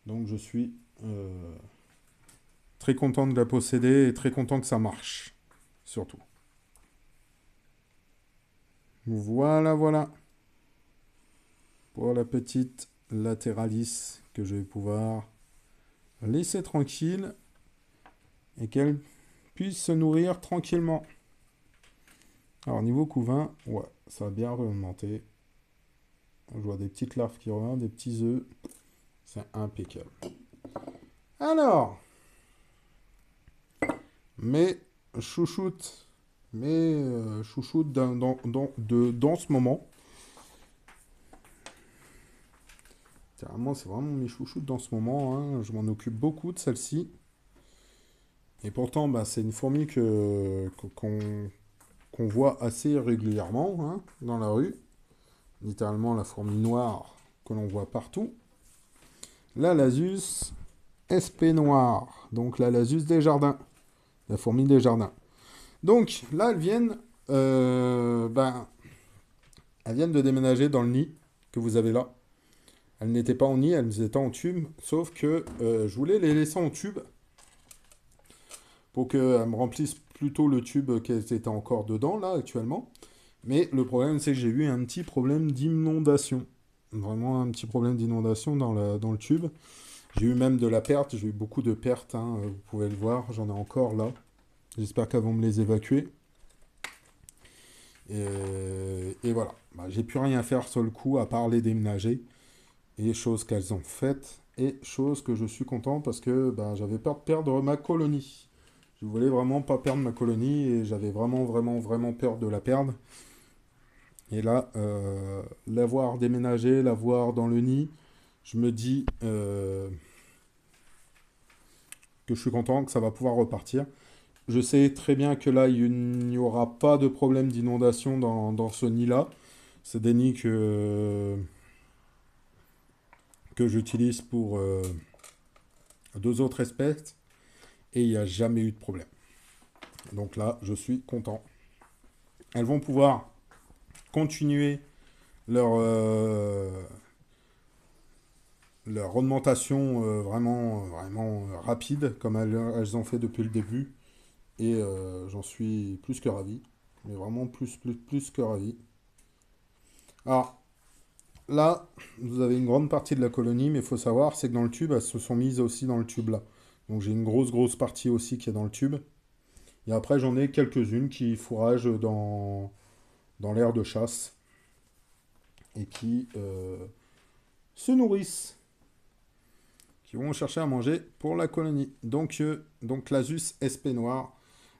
Donc je suis très content de la posséder et très content que ça marche, surtout. Voilà, voilà. Pour la petite lateralis que je vais pouvoir laisser tranquille et qu'elle puisse se nourrir tranquillement. Alors niveau couvain, ouais, ça a bien remonté. Je vois des petites larves qui reviennent, des petits œufs. C'est impeccable. Alors, mais chouchoute, chouchoute dans ce moment. Carrément, c'est vraiment mes chouchoutes dans ce moment, hein. Je m'en occupe beaucoup de celle-ci. Et pourtant, bah, c'est une fourmi qu'on voit assez régulièrement, hein, dans la rue. Littéralement la fourmi noire que l'on voit partout. La Lasus SP noire, donc la Lasus des jardins, la fourmi des jardins. Donc là, elles viennent de déménager dans le nid que vous avez là. Elles n'étaient pas en nid, elles étaient en tube, sauf que je voulais les laisser en tube pour qu'elles me remplissent plutôt le tube qu'elles étaient encore dedans, là, actuellement. Mais le problème, c'est que j'ai eu un petit problème d'inondation. Vraiment un petit problème d'inondation dans le tube. J'ai eu même de la perte, j'ai eu beaucoup de pertes, hein, vous pouvez le voir, j'en ai encore là. J'espère qu'elles vont me les évacuer. Et voilà, bah, j'ai plus rien à faire sur le coup à part les déménager. Et choses qu'elles ont faites, et choses que je suis content parce que bah, j'avais peur de perdre ma colonie. Je voulais vraiment pas perdre ma colonie et j'avais vraiment, vraiment, vraiment peur de la perdre. Et là, l'avoir déménagé, l'avoir dans le nid, je me dis que je suis content, que ça va pouvoir repartir. Je sais très bien que là, il n'y aura pas de problème d'inondation dans ce nid-là. C'est des nids que j'utilise pour deux autres espèces et il n'y a jamais eu de problème. Donc là, je suis content. Elles vont pouvoir continuer leur augmentation vraiment, vraiment rapide, comme elles ont fait depuis le début. Et j'en suis plus que ravi. Mais vraiment plus que ravi. Alors, là, vous avez une grande partie de la colonie, mais il faut savoir, c'est que dans le tube, elles se sont mises aussi dans le tube là. Donc j'ai une grosse partie aussi qui est dans le tube. Et après, j'en ai quelques-unes qui fourragent dans l'aire de chasse et qui se nourrissent, qui vont chercher à manger pour la colonie. Donc Lasus SP noir,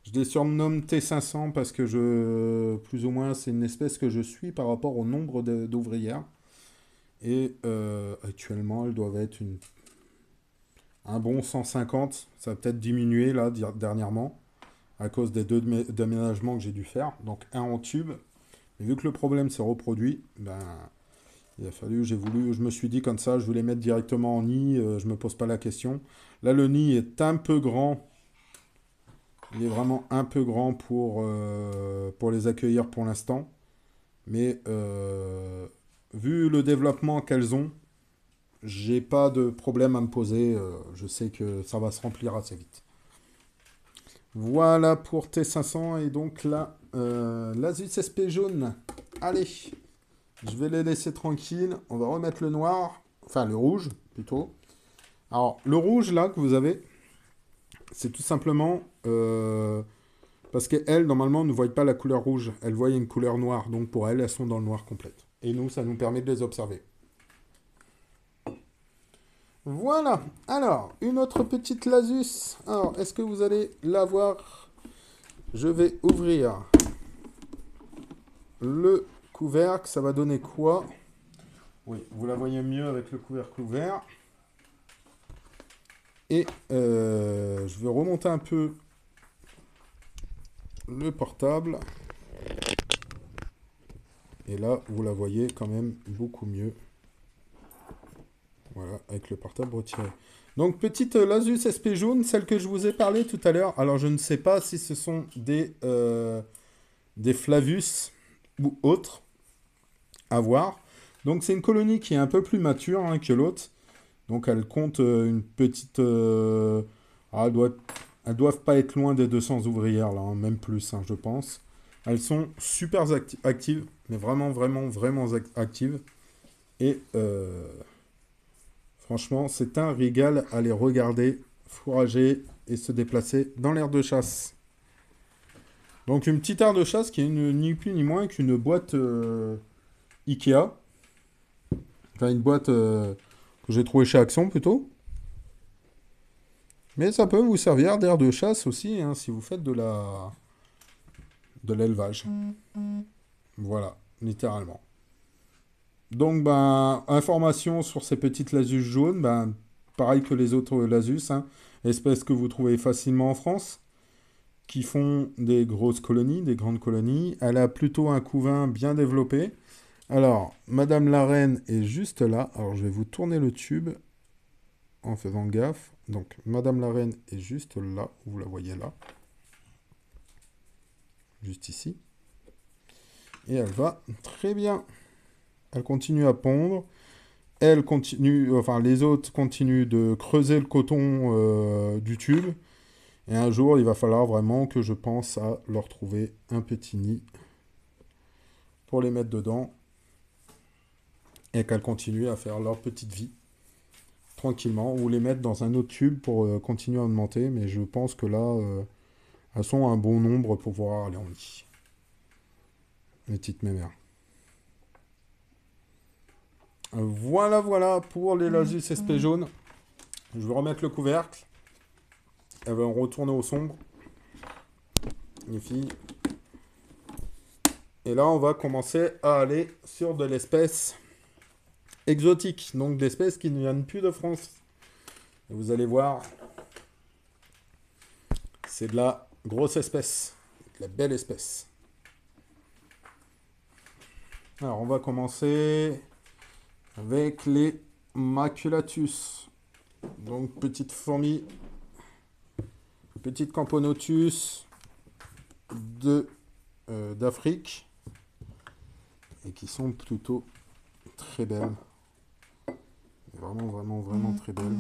je les surnomme T500 parce que plus ou moins, c'est une espèce que je suis par rapport au nombre d'ouvrières. Et actuellement, elles doivent être un bon 150. Ça va peut-être diminuer là dernièrement à cause des deux déménagements que j'ai dû faire. Donc un en tube. Et vu que le problème s'est reproduit, ben, je me suis dit comme ça, je voulais mettre directement en nid, je me pose pas la question. Là, le nid est un peu grand. Il est vraiment un peu grand pour les accueillir pour l'instant. Mais vu le développement qu'elles ont, j'ai pas de problème à me poser. Je sais que ça va se remplir assez vite. Voilà pour T500 et donc là, l'Asus SP jaune. Allez, je vais les laisser tranquilles. On va remettre le noir, enfin le rouge plutôt. Alors le rouge là que vous avez, c'est tout simplement parce qu'elles normalement ne voient pas la couleur rouge. Elles voient une couleur noire. Donc pour elles sont dans le noir complète. Et nous, ça nous permet de les observer. Voilà. Alors, une autre petite Lasus. Alors, est-ce que vous allez la voir? Je vais ouvrir le couvercle. Ça va donner quoi? Oui, vous la voyez mieux avec le couvercle ouvert. Et je vais remonter un peu le portable. Et là, vous la voyez quand même beaucoup mieux. Voilà, avec le portable retiré. Donc, petite Lasus SP jaune, celle que je vous ai parlé tout à l'heure. Alors, je ne sais pas si ce sont des Flavus ou autres. À voir. Donc, c'est une colonie qui est un peu plus mature hein, que l'autre. Donc, elle compte une petite... elles doivent pas être loin des 200 ouvrières, là, hein, même plus, hein, je pense. Elles sont super actives, mais vraiment, vraiment, vraiment actives. Et... franchement, c'est un régal à les regarder, fourrager et se déplacer dans l'aire de chasse. Donc une petite aire de chasse qui est ni plus ni moins qu'une boîte Ikea. Enfin une boîte que j'ai trouvée chez Action plutôt. Mais ça peut vous servir d'aire de chasse aussi, hein, si vous faites de l'élevage. Voilà, littéralement. Donc, ben, information sur ces petites lasus jaunes, ben, pareil que les autres lasus, hein, espèces que vous trouvez facilement en France, qui font des grosses colonies, des grandes colonies. Elle a plutôt un couvain bien développé. Alors, Madame la Reine est juste là. Alors, je vais vous tourner le tube en faisant gaffe. Donc, Madame la Reine est juste là. Vous la voyez là. Juste ici. Et elle va très bien. Elle continue à pondre. Elle continue, enfin, les autres continuent de creuser le coton du tube. Et un jour, il va falloir vraiment que je pense à leur trouver un petit nid pour les mettre dedans et qu'elles continuent à faire leur petite vie tranquillement ou les mettre dans un autre tube pour continuer à augmenter. Mais je pense que là, elles sont un bon nombre pour pouvoir aller en nid. Les petites mémères. Voilà, voilà pour les Lasus SP jaunes. Je vais remettre le couvercle. Elles vont retourner au sombre. Les filles. Et là, on va commencer à aller sur de l'espèce exotique. Donc, d'espèces qui ne viennent plus de France. Et vous allez voir, c'est de la grosse espèce. De la belle espèce. Alors, on va commencer avec les Maculatus. Donc, petite fourmi, petite Camponotus d'Afrique. Et qui sont plutôt très belles. Vraiment, vraiment, vraiment très belles.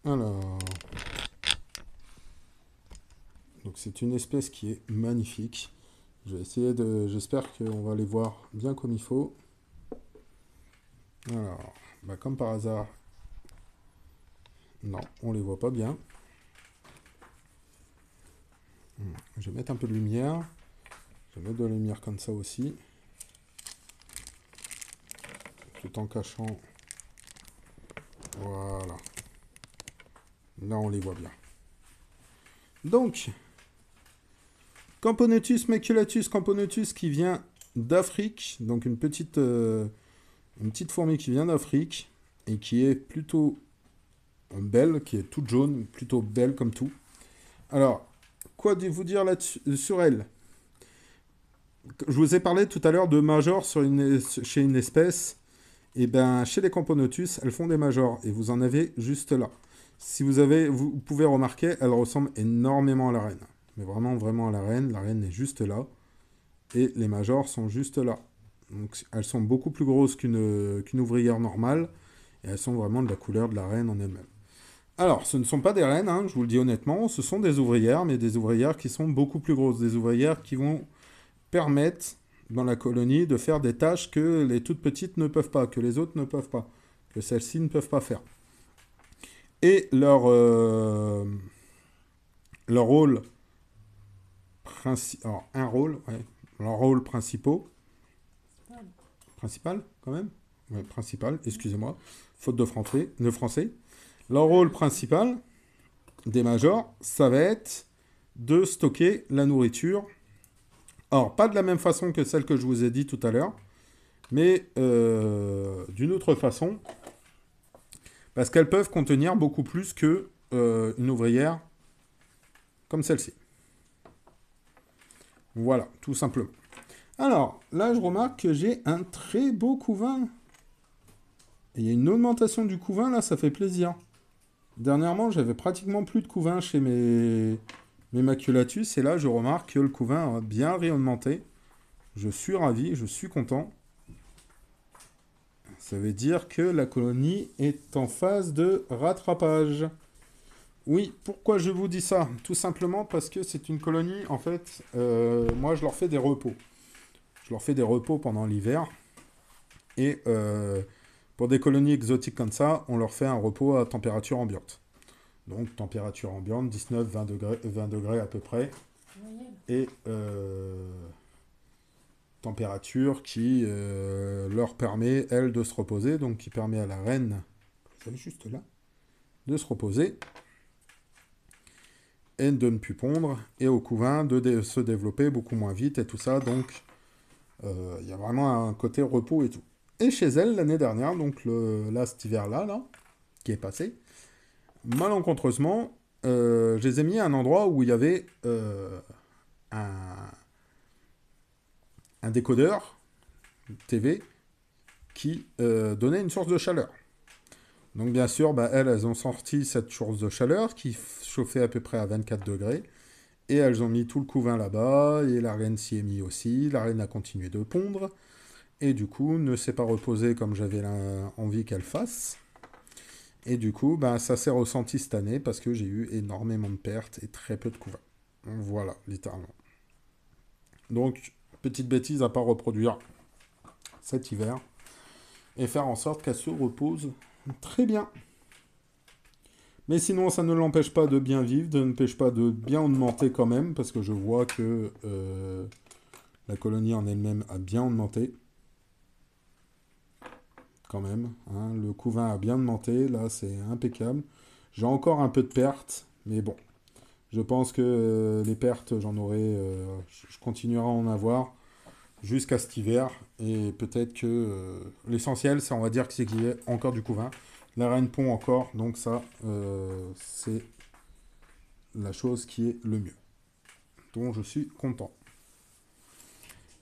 Alors, donc c'est une espèce qui est magnifique. Je vais essayer de, j'espère qu'on va les voir bien comme il faut. Alors, bah comme par hasard, non, on les voit pas bien. Je vais mettre un peu de lumière. Je vais mettre de la lumière comme ça aussi. Tout en cachant. Voilà. Là, on les voit bien. Donc, Camponotus maculatus, Camponotus qui vient d'Afrique. Donc, une petite fourmi qui vient d'Afrique et qui est plutôt belle, qui est toute jaune, plutôt belle comme tout. Alors, quoi vous dire sur elle? Je vous ai parlé tout à l'heure de majors chez une espèce. Et bien, chez les Camponotus, elles font des majors. Et vous en avez juste là. Si vous pouvez remarquer, elle ressemble énormément à la reine. Mais vraiment, vraiment à la reine. La reine est juste là. Et les majors sont juste là. Donc, elles sont beaucoup plus grosses qu'une ouvrière normale. Et elles sont vraiment de la couleur de la reine en elle-même. Alors, ce ne sont pas des reines, hein, je vous le dis honnêtement. Ce sont des ouvrières, mais des ouvrières qui sont beaucoup plus grosses. Des ouvrières qui vont permettre dans la colonie de faire des tâches que les toutes petites ne peuvent pas, que les autres ne peuvent pas, que celles-ci ne peuvent pas faire. Et leur rôle principal, leur rôle principal quand même, ouais, principal, excusez-moi, faute de français, leur rôle principal des majors, ça va être de stocker la nourriture. Alors, pas de la même façon que celle que je vous ai dit tout à l'heure, mais d'une autre façon, parce qu'elles peuvent contenir beaucoup plus que une ouvrière comme celle-ci. Voilà, tout simplement. Alors, là, je remarque que j'ai un très beau couvain. Et il y a une augmentation du couvain, là, ça fait plaisir. Dernièrement, j'avais pratiquement plus de couvain chez mes maculatus, et là, je remarque que le couvain a bien réaugmenté. Je suis ravi, je suis content. Ça veut dire que la colonie est en phase de rattrapage. Oui, pourquoi je vous dis ça? Tout simplement parce que c'est une colonie, en fait, moi je leur fais des repos. Je leur fais des repos pendant l'hiver. Et pour des colonies exotiques comme ça, on leur fait un repos à température ambiante. Donc température ambiante, 19-20 degrés à peu près. Et température qui leur permet, elle, de se reposer, donc qui permet à la reine, elle est juste là, de se reposer et de ne plus pondre, et au couvain de se développer beaucoup moins vite et tout ça, donc il y a vraiment un côté repos et tout. Et chez elle, l'année dernière, donc là, cet hiver-là, là, qui est passé, malencontreusement, je les ai mis à un endroit où il y avait un, un décodeur TV qui donnait une source de chaleur. Donc bien sûr, bah, elles ont sorti cette source de chaleur qui chauffait à peu près à 24 degrés. Et elles ont mis tout le couvain là-bas, et la reine s'y est mise aussi. La reine a continué de pondre, et du coup ne s'est pas reposée comme j'avais envie qu'elle fasse. Et du coup, ben, ça s'est ressenti cette année parce que j'ai eu énormément de pertes et très peu de couvain. Voilà, littéralement. Donc, petite bêtise à pas reproduire cet hiver et faire en sorte qu'elle se repose très bien. Mais sinon, ça ne l'empêche pas de bien vivre, de n'empêche pas de bien augmenter quand même, parce que je vois que la colonie en elle-même a bien augmenté. Quand même, hein. Le couvain a bien augmenté, là c'est impeccable. J'ai encore un peu de pertes, mais bon, je pense que les pertes, j'en aurai, je continuerai à en avoir jusqu'à cet hiver, et peut-être que l'essentiel, c'est on va dire que c'est qu'il y ait encore du couvain. La reine pond encore, donc ça, c'est la chose qui est le mieux, dont je suis content.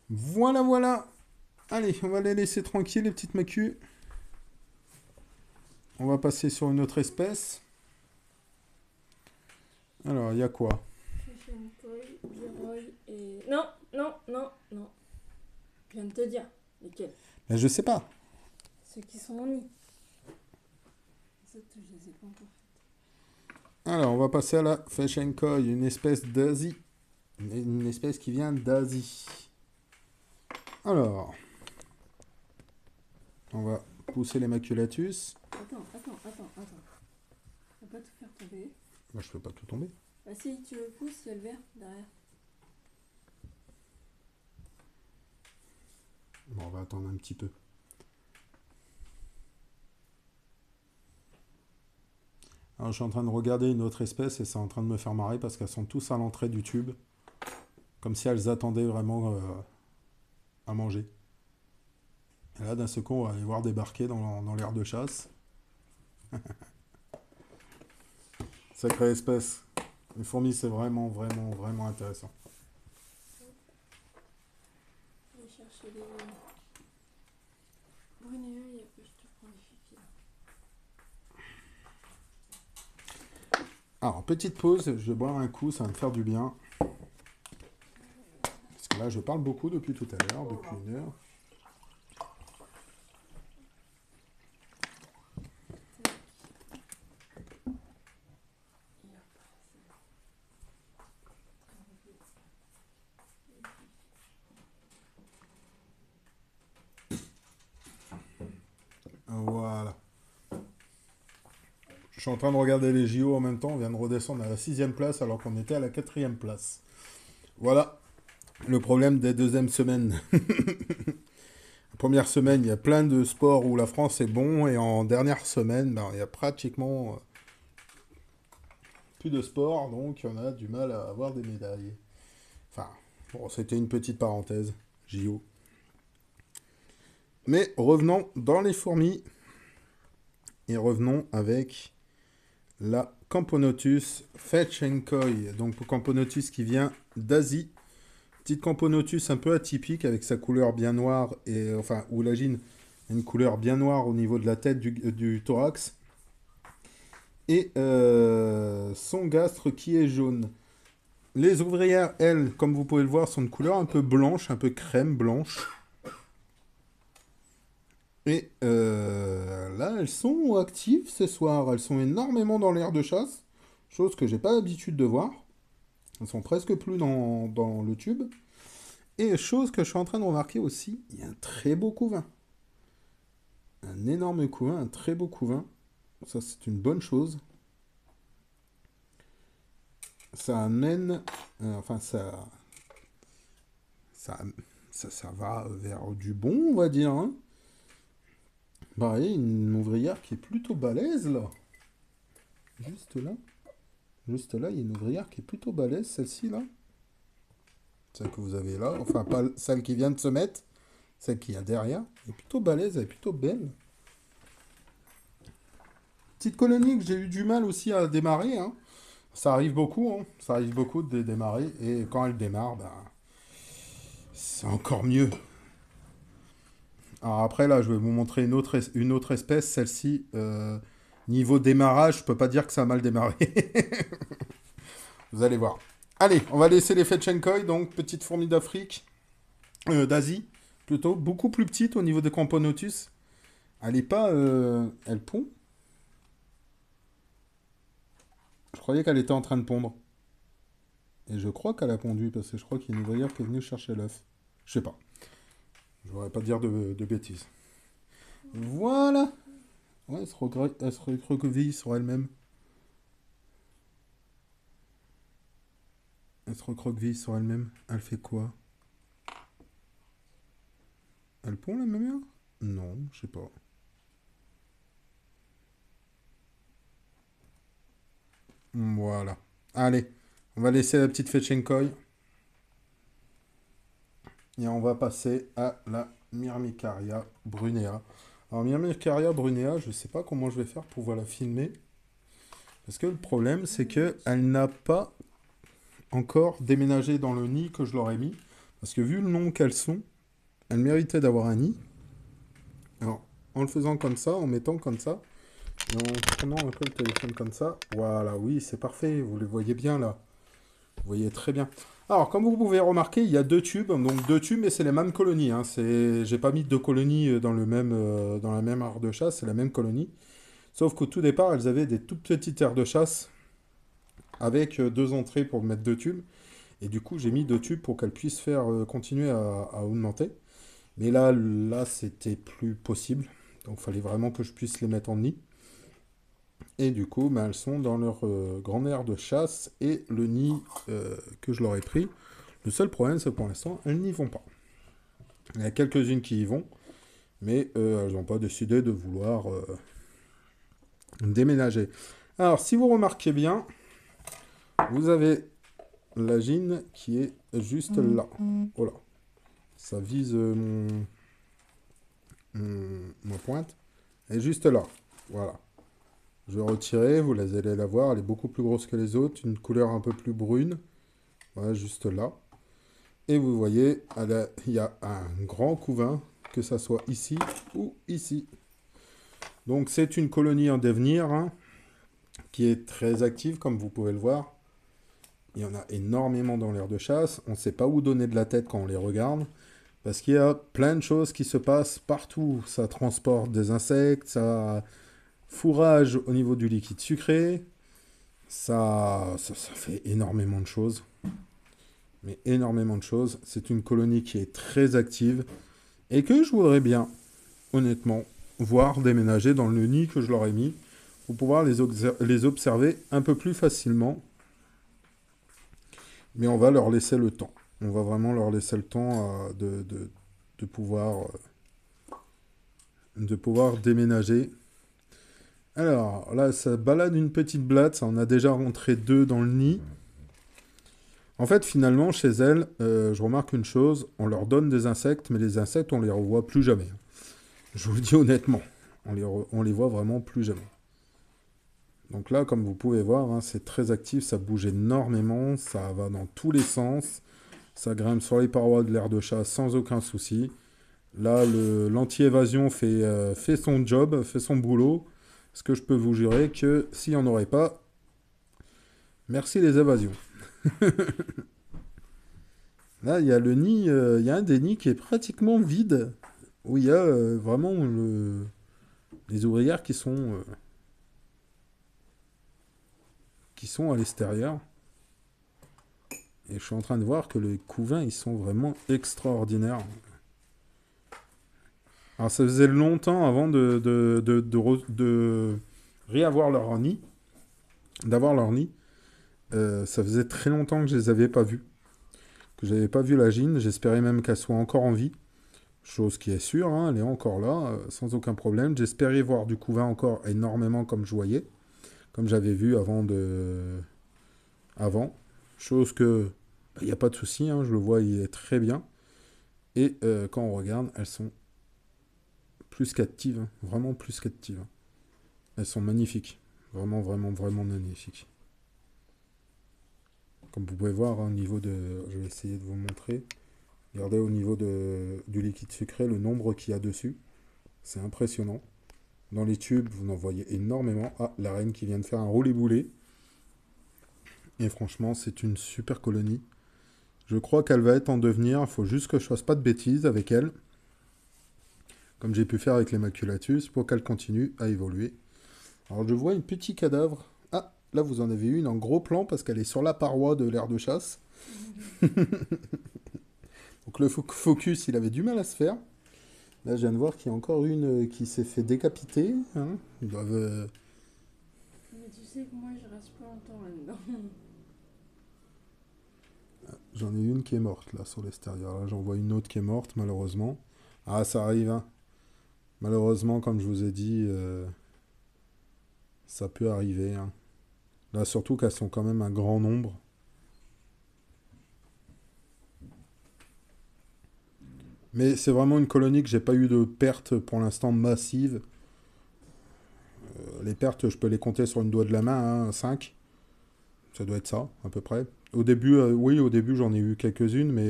Voilà, voilà. Allez, on va les laisser tranquilles, les petites macus. On va passer sur une autre espèce. Alors, il y a quoi? Et... Non, non, non, non. Je viens de te dire. Lesquels? Ben, je sais pas. Ceux qui sont en nid. Les autres, je les ai pas encore fait. Alors, on va passer à la Fashion Koi, une espèce d'Asie. Une espèce qui vient d'Asie. Alors, on va pousser les maculatus. Attends. On va pas tout faire tomber. Moi, je peux pas tout tomber. Bah si, tu le pousses, il y a le verre derrière. Bon, on va attendre un petit peu. Alors, je suis en train de regarder une autre espèce et c'est en train de me faire marrer parce qu'elles sont tous à l'entrée du tube. Comme si elles attendaient vraiment à manger. Et là, d'un seul coup, on va les voir débarquer dans l'aire de chasse. Sacrée espèce. Les fourmis, c'est vraiment, vraiment, vraiment intéressant. Je vais chercher les brunéailles et après je te prends les filles. Alors, petite pause, je vais boire un coup, ça va me faire du bien. Parce que là, je parle beaucoup depuis tout à l'heure, depuis une heure. Voilà. Je suis en train de regarder les JO en même temps. On vient de redescendre à la 6e place alors qu'on était à la 4e place. Voilà le problème des deuxièmes semaines. La première semaine, il y a plein de sports où la France est bon. Et en dernière semaine, ben, il y a pratiquement plus de sport. Donc, on a du mal à avoir des médailles. Enfin, bon, c'était une petite parenthèse. JO. Mais revenons dans les fourmis. Et revenons avec la Camponotus fetchenkoi. Donc Camponotus qui vient d'Asie. Petite Camponotus un peu atypique avec sa couleur bien noire. Et enfin, oulagine, une couleur bien noire au niveau de la tête du thorax. Et son gastre qui est jaune. Les ouvrières, elles, comme vous pouvez le voir, sont de couleur un peu blanche, un peu crème blanche. Et là, elles sont actives ce soir. Elles sont énormément dans l'air de chasse, chose que j'ai pas l'habitude de voir. Elles sont presque plus dans le tube. Et chose que je suis en train de remarquer aussi, il y a un très beau couvain. Un énorme couvain, un très beau couvain. Ça, c'est une bonne chose. Ça amène... ça ça va vers du bon, on va dire. Hein. Bah, il y a une ouvrière qui est plutôt balèze, là. Juste là. Juste là, il y a une ouvrière qui est plutôt balèze, celle-ci, là. Celle que vous avez là. Enfin, pas celle qui vient de se mettre. Celle qu'il y a derrière. Elle est plutôt balèze, elle est plutôt belle. Petite colonie que j'ai eu du mal aussi à démarrer. Hein. Ça arrive beaucoup. Hein. Ça arrive beaucoup de démarrer. Et quand elle démarre, ben, c'est encore mieux. Alors après, là, je vais vous montrer une autre espèce. Celle-ci, niveau démarrage, je peux pas dire que ça a mal démarré. Vous allez voir. Allez, on va laisser les Fetchenkoi, donc petite fourmi d'Afrique, d'Asie, plutôt, beaucoup plus petite au niveau des Camponotus. Elle est pas... elle pond. Je croyais qu'elle était en train de pondre. Et je crois qu'elle a pondu, parce que je crois qu'il y a une ouvrière qui est venue chercher l'œuf. Je sais pas. Je voudrais pas dire de bêtises. Voilà. Ouais, elle se recroqueville sur elle-même. Elle se recroqueville sur elle-même. Elle fait quoi? Elle pond la même. Non, je sais pas. Voilà. Allez, on va laisser la petite Fetchenkoi. Et on va passer à la Myrmicaria brunea. Alors Myrmicaria brunea, je ne sais pas comment je vais faire pour pouvoir la filmer. Parce que le problème, c'est qu'elle n'a pas encore déménagé dans le nid que je leur ai mis. Parce que vu le nom qu'elles sont, elles méritaient d'avoir un nid. Alors, en le faisant comme ça, en mettant comme ça, et en prenant un peu le téléphone comme ça, voilà, oui, c'est parfait, vous les voyez bien là. Vous voyez très bien. Alors, comme vous pouvez remarquer, il y a deux tubes, donc deux tubes, mais c'est les mêmes colonies. Hein. J'ai pas mis deux colonies dans dans la même aire de chasse, c'est la même colonie. Sauf qu'au tout départ, elles avaient des toutes petites aires de chasse avec deux entrées pour mettre deux tubes. Et du coup, j'ai mis deux tubes pour qu'elles puissent faire continuer à augmenter. Mais là, c'était plus possible. Donc, il fallait vraiment que je puisse les mettre en nid. Et du coup, ben, elles sont dans leur grande aire de chasse et le nid que je leur ai pris. Le seul problème, c'est que pour l'instant, elles n'y vont pas. Il y a quelques-unes qui y vont, mais elles n'ont pas décidé de vouloir déménager. Alors, si vous remarquez bien, vous avez la gine qui est juste là. Voilà. Ça vise ma pointe. Elle est juste là. Voilà. Je vais retirer, vous allez la voir, elle est beaucoup plus grosse que les autres, une couleur un peu plus brune. Voilà, juste là. Et vous voyez, il y a un grand couvain, que ça soit ici ou ici. Donc c'est une colonie en devenir, hein, qui est très active, comme vous pouvez le voir. Il y en a énormément dans l'aire de chasse. On ne sait pas où donner de la tête quand on les regarde. Parce qu'il y a plein de choses qui se passent partout. Ça transporte des insectes, ça fourrage au niveau du liquide sucré. Ça fait énormément de choses. Mais énormément de choses. C'est une colonie qui est très active. Et que je voudrais bien, honnêtement, voir déménager dans le nid que je leur ai mis. Pour pouvoir les observer un peu plus facilement. Mais on va leur laisser le temps. On va vraiment leur laisser le temps de pouvoir déménager. Alors, là, ça balade une petite blatte. Ça en a déjà rentré deux dans le nid. En fait, finalement, chez elles, je remarque une chose. On leur donne des insectes, mais les insectes, on les revoit plus jamais. Je vous le dis honnêtement. On les voit vraiment plus jamais. Donc là, comme vous pouvez voir, hein, c'est très actif. Ça bouge énormément. Ça va dans tous les sens. Ça grimpe sur les parois de l'aire de chasse sans aucun souci. Là, l'anti-évasion fait son job, fait son boulot. Parce que je peux vous jurer que s'il n'y en aurait pas, merci les évasions. Là, il y a le nid, il y a un des nids qui est pratiquement vide. Où il y a vraiment les ouvrières qui sont à l'extérieur. Et je suis en train de voir que les couvains, ils sont vraiment extraordinaires. Alors ça faisait longtemps avant de réavoir leur nid, d'avoir leur nid. Ça faisait très longtemps que je les avais pas vus. que j'avais pas vu la gine. J'espérais même qu'elle soit encore en vie. Chose qui est sûre, hein, elle est encore là, sans aucun problème. J'espérais voir du couvain encore énormément comme je voyais, comme j'avais vu avant. Chose que, il n'y a pas de souci, hein, je le vois, il est très bien. Et quand on regarde, elles sont plus qu'actives, hein, vraiment plus qu'actives. Elles sont magnifiques, vraiment, vraiment, vraiment magnifiques. Comme vous pouvez voir, hein, au niveau de... Je vais essayer de vous montrer. Regardez au niveau du liquide sucré, le nombre qu'il y a dessus. C'est impressionnant. Dans les tubes, vous en voyez énormément. Ah, la reine qui vient de faire un roulé-boulé. Et franchement, c'est une super colonie. Je crois qu'elle va être en devenir. Il faut juste que je fasse pas de bêtises avec elle. Comme j'ai pu faire avec les maculatus, pour qu'elle continue à évoluer. Alors je vois une petite cadavre. Ah, là vous en avez une en gros plan parce qu'elle est sur la paroi de l'aire de chasse. Donc le focus, il avait du mal à se faire. Là, je viens de voir qu'il y a encore une qui s'est fait décapiter. Hein. Ils doivent. Mais tu sais que moi je reste pas longtemps là-dedans. J'en ai une qui est morte là sur l'extérieur. Là, j'en vois une autre qui est morte malheureusement. Ah, ça arrive. Hein. Malheureusement, comme je vous ai dit, ça peut arriver. Hein. Là, surtout qu'elles sont quand même un grand nombre. Mais c'est vraiment une colonie que j'ai pas eu de pertes pour l'instant massives. Les pertes, je peux les compter sur une doigt de la main, hein, 5. Ça doit être ça, à peu près. Au début, oui, au début, j'en ai eu quelques-unes, mais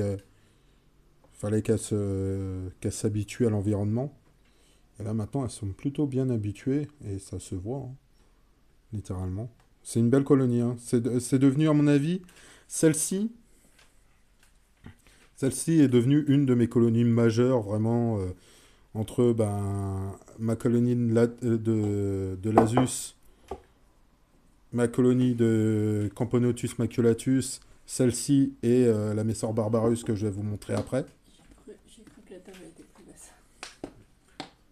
fallait qu'elles s'habituent à l'environnement. Et là, maintenant, elles sont plutôt bien habituées, et ça se voit, hein, littéralement. C'est une belle colonie, hein. C'est devenu, à mon avis, celle-ci, celle-ci est devenue une de mes colonies majeures, vraiment, entre ma colonie de l'Asus, ma colonie de Camponotus maculatus, celle-ci et la Messor barbarus que je vais vous montrer après. J'ai cru que la table était plus basse.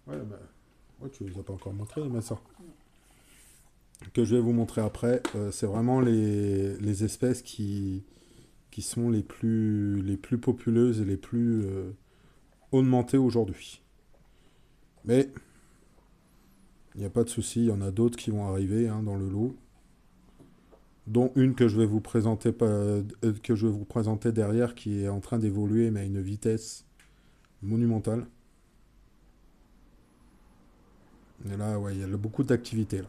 Ouais, bah, ouais, tu les as pas encore montrées, les Messor. Que je vais vous montrer après, c'est vraiment les espèces qui sont les plus populeuses et les plus augmentées aujourd'hui. Mais il n'y a pas de souci, il y en a d'autres qui vont arriver hein, dans le lot. Dont une que je vais vous présenter, derrière, qui est en train d'évoluer, mais à une vitesse monumentale. Et là, ouais, il y a beaucoup d'activités.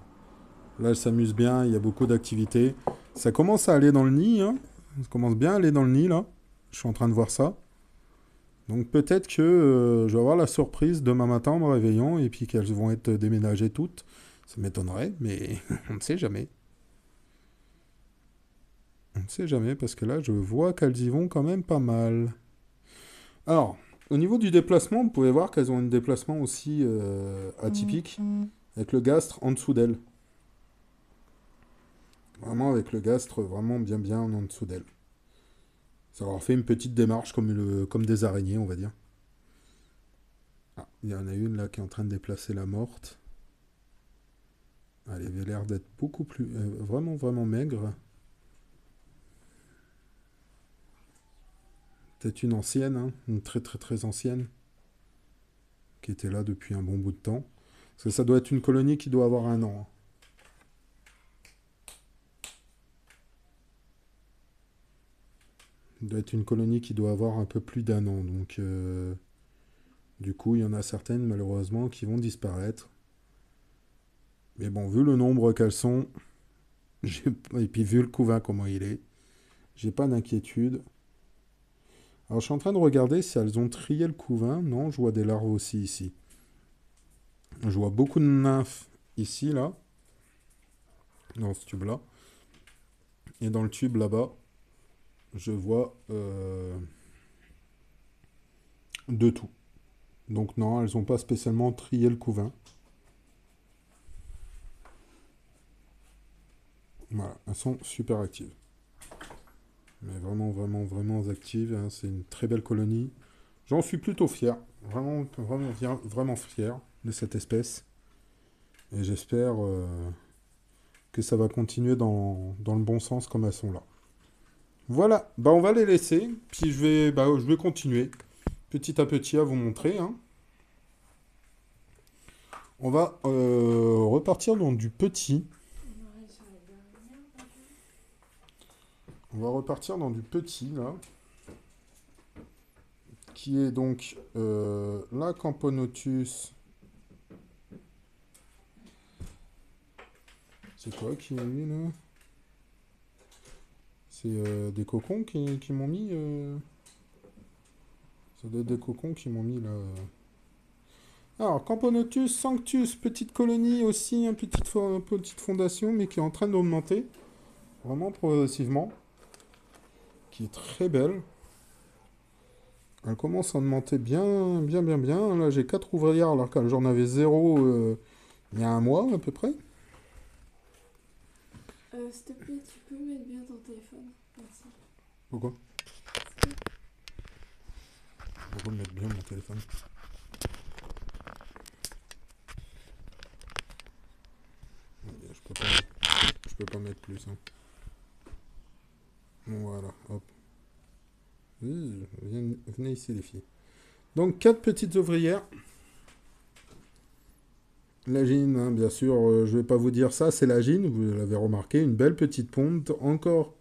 Là, elle s'amuse bien, il y a beaucoup d'activités. Ça commence à aller dans le nid, hein. Ça commence bien à aller dans le nid, là. Je suis en train de voir ça. Donc peut-être que je vais avoir la surprise demain matin en me réveillant, et puis qu'elles vont être déménagées toutes. Ça m'étonnerait, mais on ne sait jamais. On ne sait jamais, parce que là, je vois qu'elles y vont quand même pas mal. Alors, au niveau du déplacement, vous pouvez voir qu'elles ont un déplacement aussi atypique, avec le gastre en dessous d'elles. Vraiment avec le gastre vraiment bien bien en dessous d'elles. Ça leur fait une petite démarche comme des araignées, on va dire. Ah, il y en a une là qui est en train de déplacer la morte. Elle avait l'air d'être beaucoup plus... vraiment, vraiment maigre. Peut-être une ancienne, hein, une très très très ancienne, qui était là depuis un bon bout de temps. Parce que ça doit être une colonie qui doit avoir 1 an. Hein. Ça doit être une colonie qui doit avoir un peu plus d'1 an. Donc, du coup, il y en a certaines, malheureusement, qui vont disparaître. Mais bon, vu le nombre qu'elles sont, et puis vu le couvain comment il est, j'ai pas d'inquiétude. Alors je suis en train de regarder si elles ont trié le couvain. Non, je vois des larves aussi ici. Je vois beaucoup de nymphes ici, là. Dans ce tube-là. Et dans le tube là-bas, je vois de tout. Donc non, elles n'ont pas spécialement trié le couvain. Voilà, elles sont super actives. Mais vraiment, vraiment, vraiment actives. Hein. C'est une très belle colonie. J'en suis plutôt fier. Vraiment, vraiment, vraiment fier de cette espèce. Et j'espère que ça va continuer dans le bon sens comme elles sont là. Voilà, bah on va les laisser, puis je vais continuer petit à petit à vous montrer, hein. On va repartir dans du petit. On va repartir dans du petit, là, qui est donc la Camponotus. C'est quoi qui est mis, là? C'est des cocons qui m'ont mis. Ça doit être des cocons qui m'ont mis, là. Alors, Camponotus sanctus, petite colonie aussi, une petite fondation, mais qui est en train d'augmenter, vraiment progressivement, qui est très belle. Elle commence à augmenter bien, bien, bien, bien. Là, j'ai 4 ouvrières, alors que j'en avais 0 il y a un mois, à peu près. S'il te plaît, tu peux mettre bien ton téléphone. Merci. Pourquoi? Pourquoi mettre bien mon téléphone? Je peux pas mettre plus, hein. Bon, voilà, hop. Oui, venez ici, les filles. Donc, 4 petites ouvrières. La gine, hein, bien sûr, je vais pas vous dire ça, c'est la gine, vous l'avez remarqué, une belle petite ponte, encore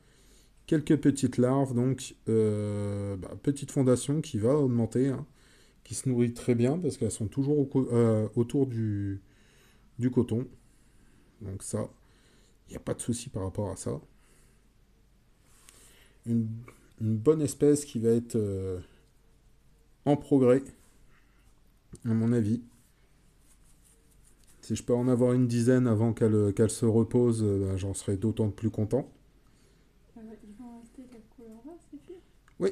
quelques petites larves, donc petite fondation qui va augmenter, hein, qui se nourrit très bien parce qu'elles sont toujours autour du coton. Donc ça, il n'y a pas de souci par rapport à ça. Une, une bonne espèce qui va être en progrès, à mon avis. Si je peux en avoir une dizaine avant qu'elle se repose, j'en serais d'autant plus content. Ils vont rester de la couleur là, ces filles? Oui.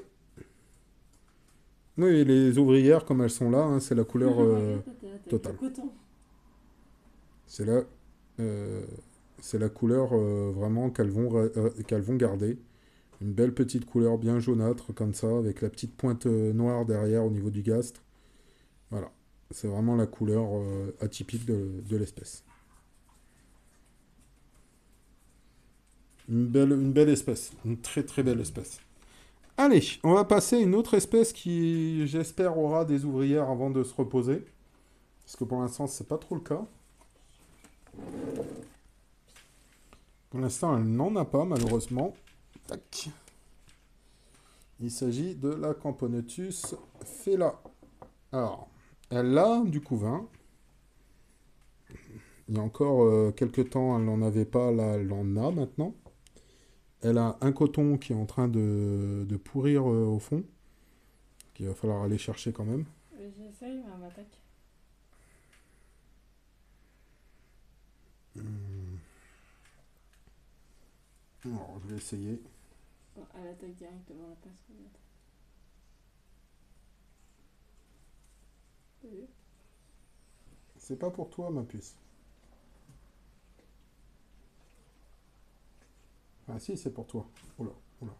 Oui, les ouvrières, comme elles sont là, hein, c'est la couleur totale. Coton. C'est la, euh, c'est la couleur vraiment qu'elles vont garder. Une belle petite couleur bien jaunâtre, comme ça, avec la petite pointe noire derrière au niveau du gastre. Voilà. C'est vraiment la couleur atypique de l'espèce. Une belle espèce. Une très très belle espèce. Allez, on va passer à une autre espèce qui, j'espère, aura des ouvrières avant de se reposer. Parce que pour l'instant, c'est pas trop le cas. Pour l'instant, elle n'en a pas, malheureusement. Tac. Il s'agit de la Camponotus fela. Alors, elle a du couvain. Il y a encore quelques temps, elle n'en avait pas, là, elle en a maintenant. Elle a un coton qui est en train de pourrir au fond, qu'il va falloir aller chercher quand même. J'essaye, mais elle m'attaque. Alors, je vais essayer. Bon, elle attaque directement la place. T'as vu? C'est pas pour toi, ma puce. Ah si, c'est pour toi. Oula, oula.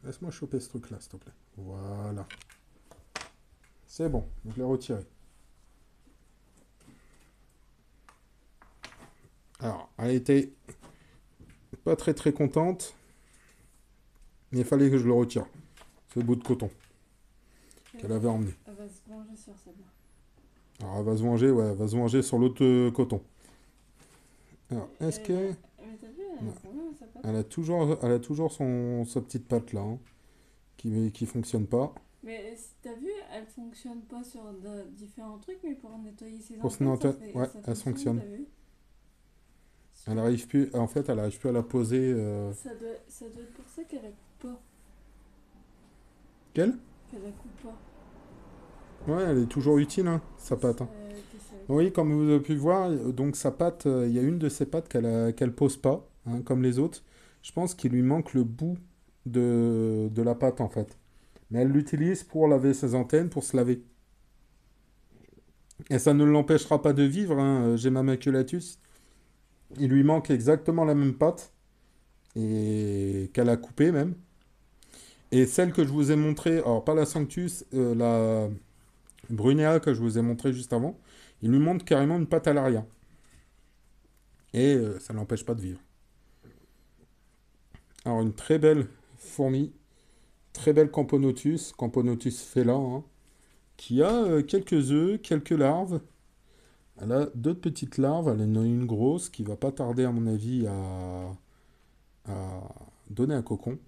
Laisse-moi choper ce truc-là, s'il te plaît. Voilà. C'est bon, je l'ai retiré. Alors, elle était pas très très contente. Mais il fallait que je le retire. Ce bout de coton qu'elle avait emmené. Elle va se venger sur celle-là. Alors elle va se venger, ouais, elle va se venger sur l'autre coton. Alors, est-ce que... Mais t'as vu, sa patte. Elle a toujours sa petite patte là, hein, qui fonctionne pas. Mais t'as vu, elle fonctionne pas sur différents trucs, mais pour nettoyer ses Pour empreintes, se nettoyer, ouais, elle fonctionne. T'as vu? Elle arrive plus, en fait, elle arrive plus à la poser. Ça doit être pour ça qu'elle la coupe pas. Quelle? Qu'elle la coupe pas. Ouais, elle est toujours utile, hein, sa patte, hein. Oui, comme vous avez pu voir, donc sa patte, il y a une de ses pattes qu'elle pose pas, hein, comme les autres. Je pense qu'il lui manque le bout de la patte, en fait. Mais elle l'utilise pour laver ses antennes, pour se laver. Et ça ne l'empêchera pas de vivre, hein. J'ai ma maculatus. Il lui manque exactement la même patte, et qu'elle a coupée même. Et celle que je vous ai montrée, alors pas la Sanctus, la Brunea que je vous ai montrée juste avant, il lui montre carrément une patte à l'arrière. Et ça ne l'empêche pas de vivre. Alors, une très belle fourmi, très belle Camponotus fela, hein, qui a quelques œufs, quelques larves. Elle a d'autres petites larves, elle en a une grosse qui va pas tarder, à mon avis, à donner un cocon.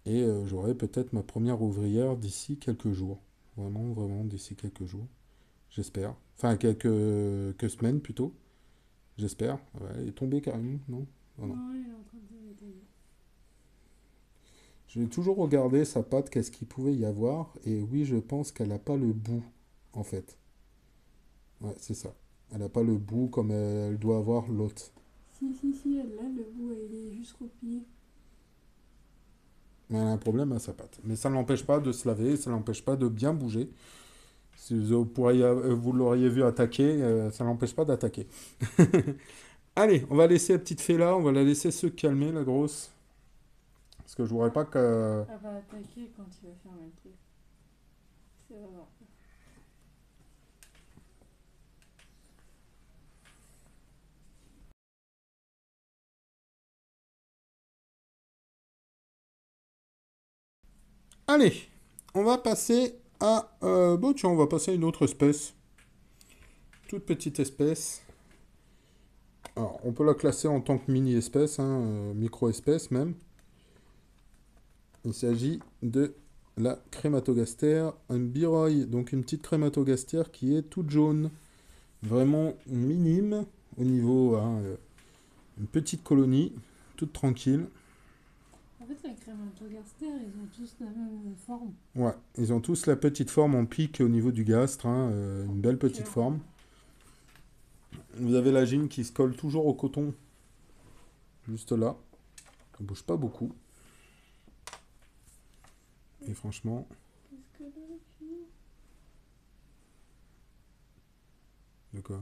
Et j'aurai peut-être ma première ouvrière d'ici quelques jours. Vraiment, vraiment, d'ici quelques jours. J'espère. Enfin, quelques semaines plutôt. J'espère. Ouais, elle est tombée carrément, non? Oh non. Non, il est en train de détailler. Je vais toujours regarder sa patte, qu'est-ce qu'il pouvait y avoir. Et oui, je pense qu'elle n'a pas le bout, en fait. Ouais, c'est ça. Elle n'a pas le bout comme elle doit avoir l'autre. Si, elle l'a, le bout, il est jusqu'au pied. Mais elle a un problème à sa patte. Mais ça ne l'empêche pas de se laver, ça ne l'empêche pas de bien bouger. Si vous l'auriez vu attaquer, ça ne l'empêche pas d'attaquer. Allez, on va laisser la petite fée là, on va la laisser se calmer, la grosse. Parce que je voudrais pas que... Elle va attaquer quand il va fermer le truc. C'est vraiment. Allez, on va passer à... bon, tiens, on va passer à une autre espèce. Toute petite espèce. Alors, on peut la classer en tant que mini-espèce, hein, micro-espèce même. Il s'agit de la crématogaster, un biroille, donc une petite crématogaster qui est toute jaune. Vraiment minime au niveau, hein, une petite colonie, toute tranquille. En fait, les crématogaster, ils ont tous la même forme. Ouais, ils ont tous la petite forme en pic au niveau du gastre, hein, une belle petite Cœur. forme. Vous avez la gine qui se colle toujours au coton, juste là. Ça bouge pas beaucoup. Et franchement, Qu'est-ce que là, fille? de quoi?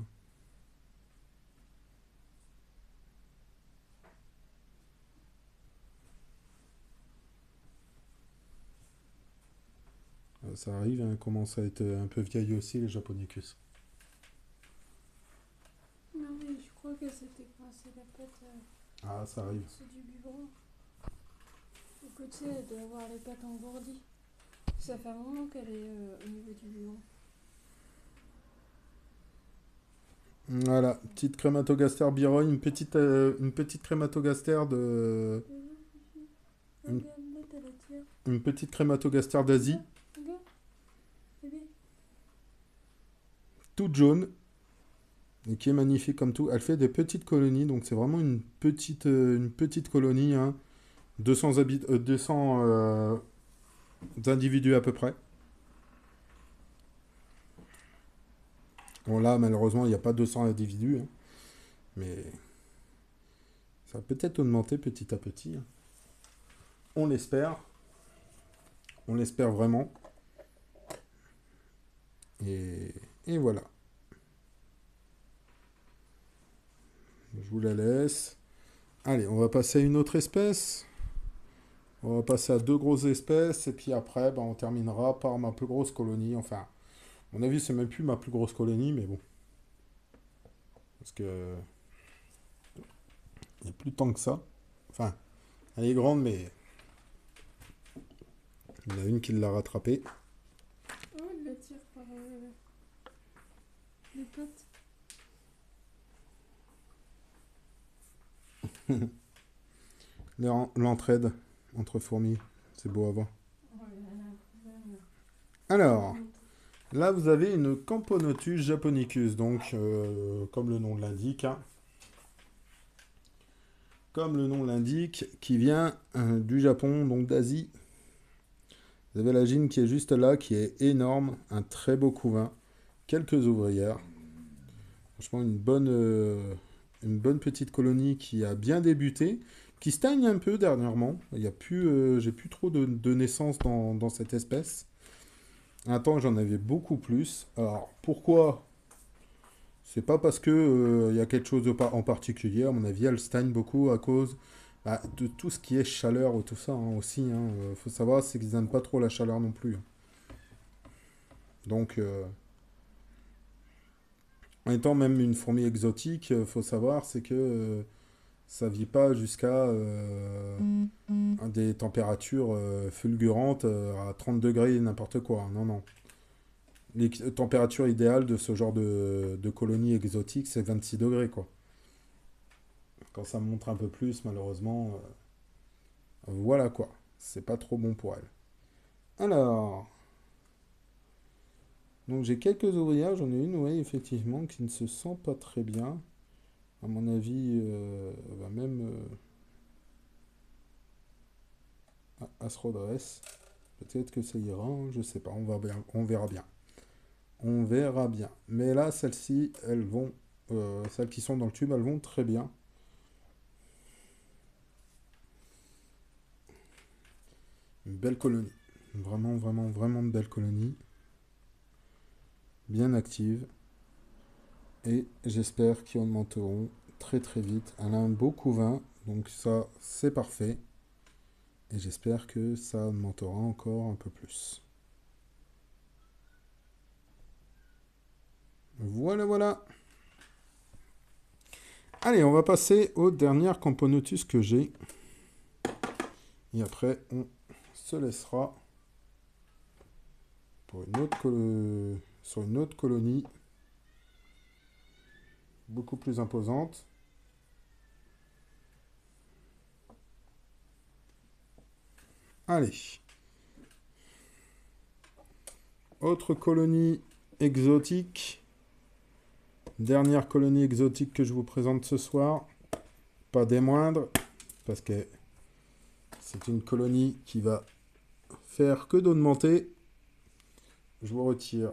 Ça arrive, hein, commence à être un peu vieille aussi, les Japonicus. Non, mais je crois que c'était coincé la patte Ah, ça arrive. au-dessus du biberon. Du coup, tu sais, elle doit avoir les pattes engourdies. Ça fait un moment qu'elle est au niveau du biberon. Voilà, petite crématogaster biroy, une petite crématogaster de... Une, Regarde, là, t'as la tienne. une petite crématogaster d'Asie, Regarde, bébé. toute jaune, et qui est magnifique comme tout. Elle fait des petites colonies, donc c'est vraiment une petite colonie, hein, 200 individus à peu près. Bon là, malheureusement, il n'y a pas 200 individus, hein, mais ça va peut-être augmenter petit à petit, hein. On l'espère. On l'espère vraiment. Et, et voilà. Je vous la laisse. Allez, on va passer à une autre espèce. On va passer à deux grosses espèces. Et puis après, ben, on terminera par ma plus grosse colonie. Enfin, à mon avis, c'est même plus ma plus grosse colonie, mais bon. Parce que il n'y a plus tant que ça. Enfin, elle est grande, mais il y en a une qui l'a rattrapée. Oh, elle la tire par les pattes. L'entraide entre fourmis, c'est beau à voir. Oh, elle a un problème. Alors, là, vous avez une Camponotus japonicus, donc comme le nom l'indique, hein. Comme le nom l'indique, qui vient du Japon, donc d'Asie. Vous avez la gine qui est juste là, qui est énorme, un très beau couvain, quelques ouvrières. Franchement, une bonne petite colonie qui a bien débuté, qui stagne un peu dernièrement. Il y a plus, j'ai plus trop de naissances dans cette espèce. Un temps, j'en avais beaucoup plus. Alors, pourquoi? C'est pas parce que il y a quelque chose en particulier. À mon avis, elle stagne beaucoup à cause bah, de tout ce qui est chaleur ou tout ça, hein, aussi, hein. Faut savoir, c'est qu'ils n'aiment pas trop la chaleur non plus, hein. Donc, en étant même une fourmi exotique, faut savoir, c'est que ça vit pas jusqu'à des températures fulgurantes à 30 degrés, n'importe quoi. Non, non. Les températures idéales de ce genre de colonie exotique, c'est 26 degrés, quoi. Quand ça monte un peu plus, malheureusement, voilà quoi. C'est pas trop bon pour elle. Alors, donc j'ai quelques ouvrières. J'en ai une, oui, effectivement, qui ne se sent pas très bien. À mon avis, elle va même... elle se redresse. Peut-être que ça ira, hein, je sais pas, on verra bien. On verra bien. Mais là, celles-ci, elles vont... celles qui sont dans le tube, elles vont très bien. Une belle colonie. Vraiment, vraiment, vraiment de belle colonie. Bien active. Et j'espère qu'ils augmenteront très très vite. Elle a un beau couvain, donc ça, c'est parfait. Et j'espère que ça augmentera encore un peu plus. Voilà, voilà. Allez, on va passer aux dernières Camponotus que j'ai. Et après, on se laissera pour sur une autre colonie. Beaucoup plus imposante. Allez. Autre colonie exotique. Dernière colonie exotique que je vous présente ce soir. Pas des moindres, parce que c'est une colonie qui va faire que d'augmenter. Je vous retire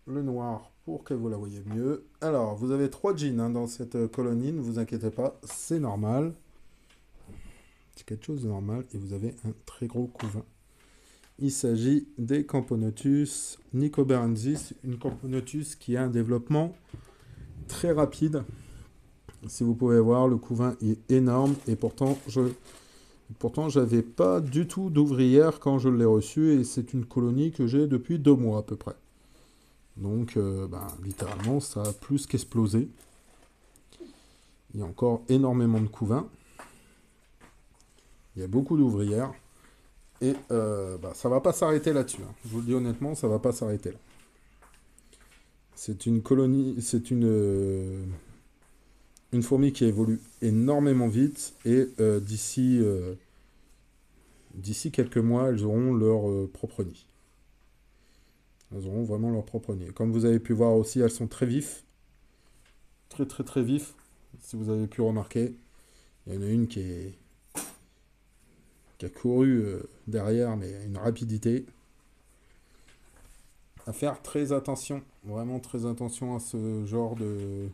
le noir pour que vous la voyez mieux. Alors, vous avez 3 jeans hein, dans cette colonie, ne vous inquiétez pas, c'est normal. C'est quelque chose de normal et vous avez un très gros couvain. Il s'agit des Camponotus nicobarensis, une Camponotus qui a un développement très rapide. Si vous pouvez voir, le couvain est énorme et pourtant, j'avais pas du tout d'ouvrière quand je l'ai reçu et c'est une colonie que j'ai depuis 2 mois à peu près. Donc, littéralement, ça a plus qu'explosé. Il y a encore énormément de couvains. Il y a beaucoup d'ouvrières. Et ça va pas s'arrêter là-dessus. Hein. Je vous le dis honnêtement, ça va pas s'arrêter là. C'est une colonie, c'est une fourmi qui évolue énormément vite. Et d'ici quelques mois, elles auront leur propre nid. Elles auront vraiment leur propre nid. Comme vous avez pu voir aussi, elles sont très vives. Très très très vifs. Si vous avez pu remarquer. Il y en a une qui a couru derrière, mais à une rapidité. À faire très attention. Vraiment très attention à ce genre de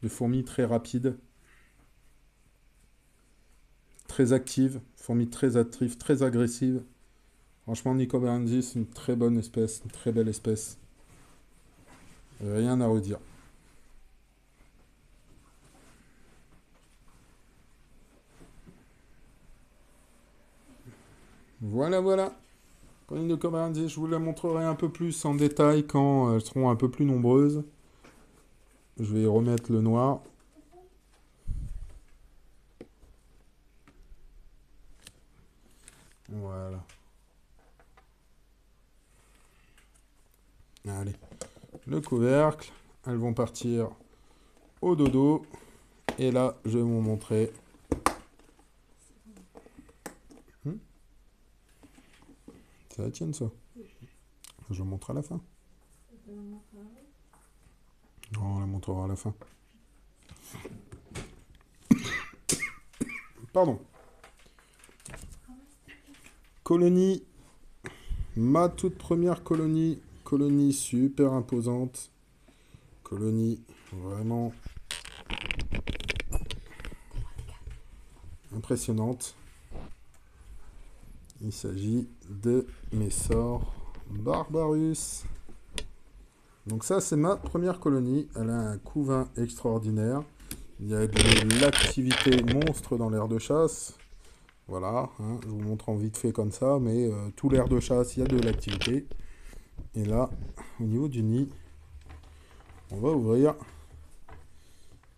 fourmis très rapides. Très actives. Fourmis très actives, très agressives. Franchement, Nicobarensis, une très bonne espèce, une très belle espèce. Rien à redire. Voilà, voilà. Colonie de Nicobarensis, je vous la montrerai un peu plus en détail quand elles seront un peu plus nombreuses. Je vais remettre le noir. Voilà. Allez. Le couvercle. Elles vont partir au dodo. Et là, je vais vous montrer. C'est la tienne, ça. Je vous montre à la fin. Non, on la montrera à la fin. Pardon. Colonie. Ma toute première colonie. Colonie super imposante. Colonie vraiment impressionnante. Il s'agit de Messor Barbarus. Donc ça, c'est ma première colonie. Elle a un couvain extraordinaire. Il y a de l'activité monstre dans l'aire de chasse. Voilà, hein, je vous montre en vite fait comme ça, mais tout l'aire de chasse, il y a de l'activité. Et là, au niveau du nid, on va ouvrir.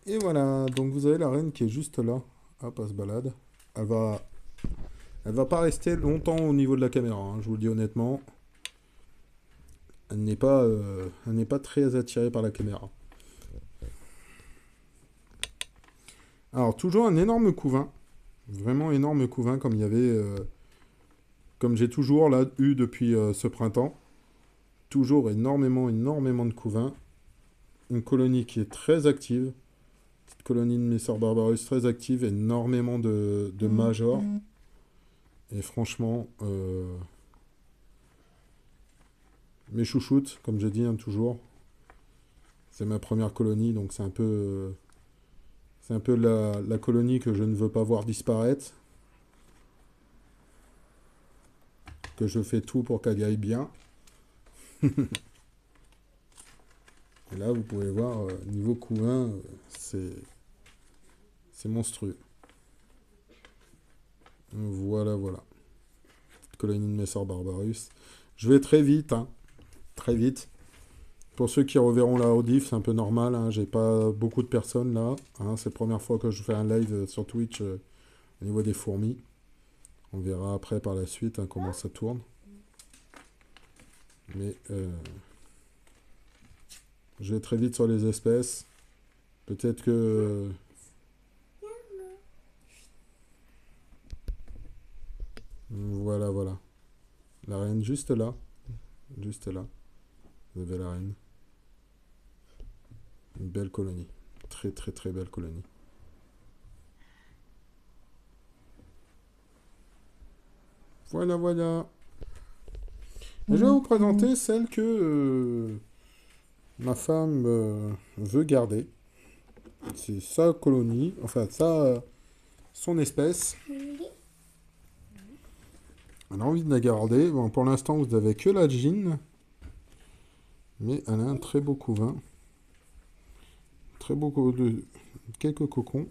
Et voilà, donc vous avez la reine qui est juste là. Hop, elle se balade. Elle Elle va pas rester longtemps au niveau de la caméra, hein, je vous le dis honnêtement. Elle n'est pas très attirée par la caméra. Alors, toujours un énorme couvain. Vraiment énorme couvain, comme il y avait... comme j'ai toujours là eu depuis ce printemps. Toujours énormément de couvains. Une colonie qui est très active. Petite colonie de Messor Barbarus très active. Énormément de majors. Et franchement... mes chouchoutes, comme j'ai dit, hein, toujours. C'est ma première colonie, donc c'est un peu la colonie que je ne veux pas voir disparaître. Que je fais tout pour qu'elle aille bien. Et là, vous pouvez voir, niveau couvain, c'est monstrueux. Voilà, voilà. Petite colonie de Messor Barbarus. Je vais très vite, hein. Très vite. Pour ceux qui reverront la rediff, c'est un peu normal, hein. J'ai pas beaucoup de personnes là, hein. C'est la première fois que je fais un live sur Twitch au niveau des fourmis. On verra après par la suite, hein, comment ça tourne. Mais je vais très vite sur les espèces. Peut-être que... voilà, voilà. La reine juste là. Juste là. Vous avez la reine. Une belle colonie. Très très très belle colonie. Voilà, voilà. Je vais vous présenter celle que ma femme veut garder. C'est sa colonie, enfin son espèce. Elle a envie de la garder. Bon, pour l'instant, vous n'avez que la Jean. Mais elle a un très beau couvain. Très beau quelques cocons.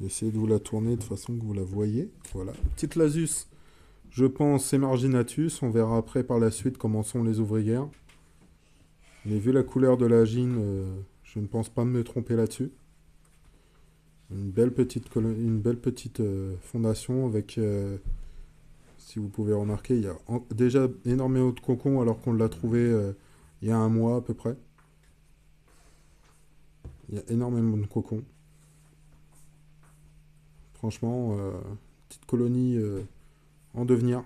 Essayez de vous la tourner de façon que vous la voyez. Voilà. Petite Lasus, je pense, Emarginatus. On verra après par la suite comment sont les ouvrières. Mais vu la couleur de la Jean, je ne pense pas me tromper là-dessus. Une belle petite fondation avec... si vous pouvez remarquer, il y a déjà énormément de cocons alors qu'on l'a trouvé il y a un mois à peu près. Il y a énormément de cocons. Franchement, petite colonie en devenir.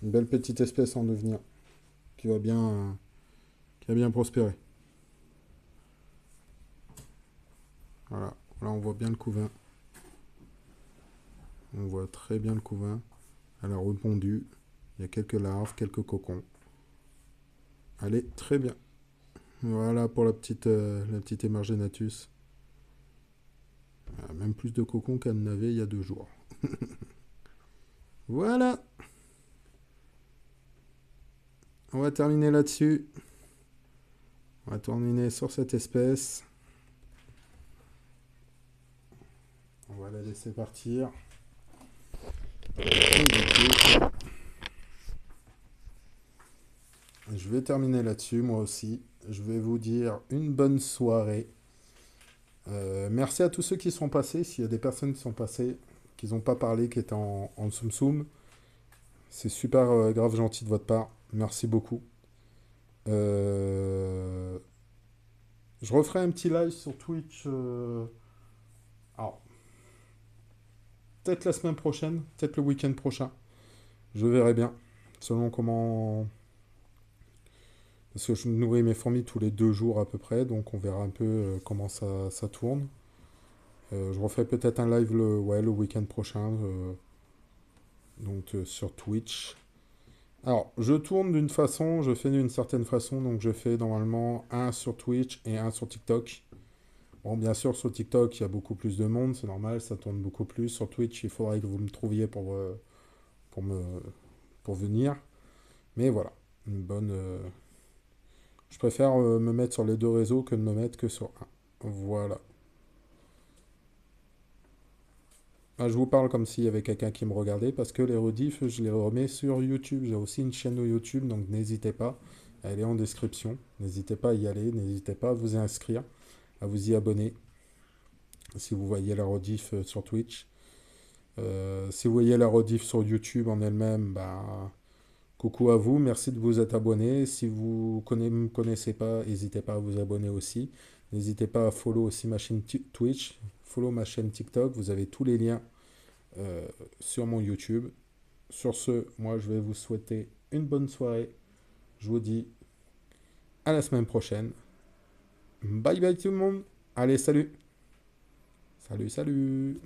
Une belle petite espèce en devenir qui va bien prospérer. Voilà, là on voit bien le couvain. On voit très bien le couvain. Elle a répondu. Il y a quelques larves, quelques cocons. Elle est très bien. Voilà pour la petite Emarginatus. Même plus de cocons qu'elle n'avait il y a 2 jours. Voilà. On va terminer là-dessus. On va terminer sur cette espèce. On va la laisser partir. Je vais terminer là-dessus, moi aussi. Je vais vous dire une bonne soirée. Merci à tous ceux qui sont passés. S'il y a des personnes qui sont passées, qui n'ont pas parlé, qui étaient en Tsum Tsum, c'est super grave gentil de votre part. Merci beaucoup. Je referai un petit live sur Twitch. Alors, peut-être la semaine prochaine, peut-être le week-end prochain. Je verrai bien. Selon comment... Parce que je nourris mes fourmis tous les 2 jours à peu près. Donc on verra un peu comment ça tourne. Je referai peut-être un live le week-end prochain. Donc sur Twitch. Alors, je tourne d'une façon, je fais d'une certaine façon. Donc je fais normalement un sur Twitch et un sur TikTok. Bon, bien sûr, sur TikTok, il y a beaucoup plus de monde, c'est normal, ça tourne beaucoup plus. Sur Twitch, il faudrait que vous me trouviez pour venir. Mais voilà, une bonne... Je préfère me mettre sur les 2 réseaux que de me mettre que sur un. Voilà. Ah, je vous parle comme s'il y avait quelqu'un qui me regardait, parce que les rediffs, je les remets sur YouTube. J'ai aussi une chaîne YouTube, donc n'hésitez pas. Elle est en description. N'hésitez pas à y aller, n'hésitez pas à vous inscrire, à vous y abonner. Si vous voyez la rediff sur Twitch. Si vous voyez la rediff sur YouTube en elle-même, bah, coucou à vous, merci de vous être abonné. Si vous ne me connaissez pas, n'hésitez pas à vous abonner aussi. N'hésitez pas à follow aussi ma chaîne Twitch, follow ma chaîne TikTok. Vous avez tous les liens euh, sur mon YouTube. Sur ce, moi je vais vous souhaiter une bonne soirée. Je vous dis à la semaine prochaine. Bye bye tout le monde. Allez, salut. Salut, salut.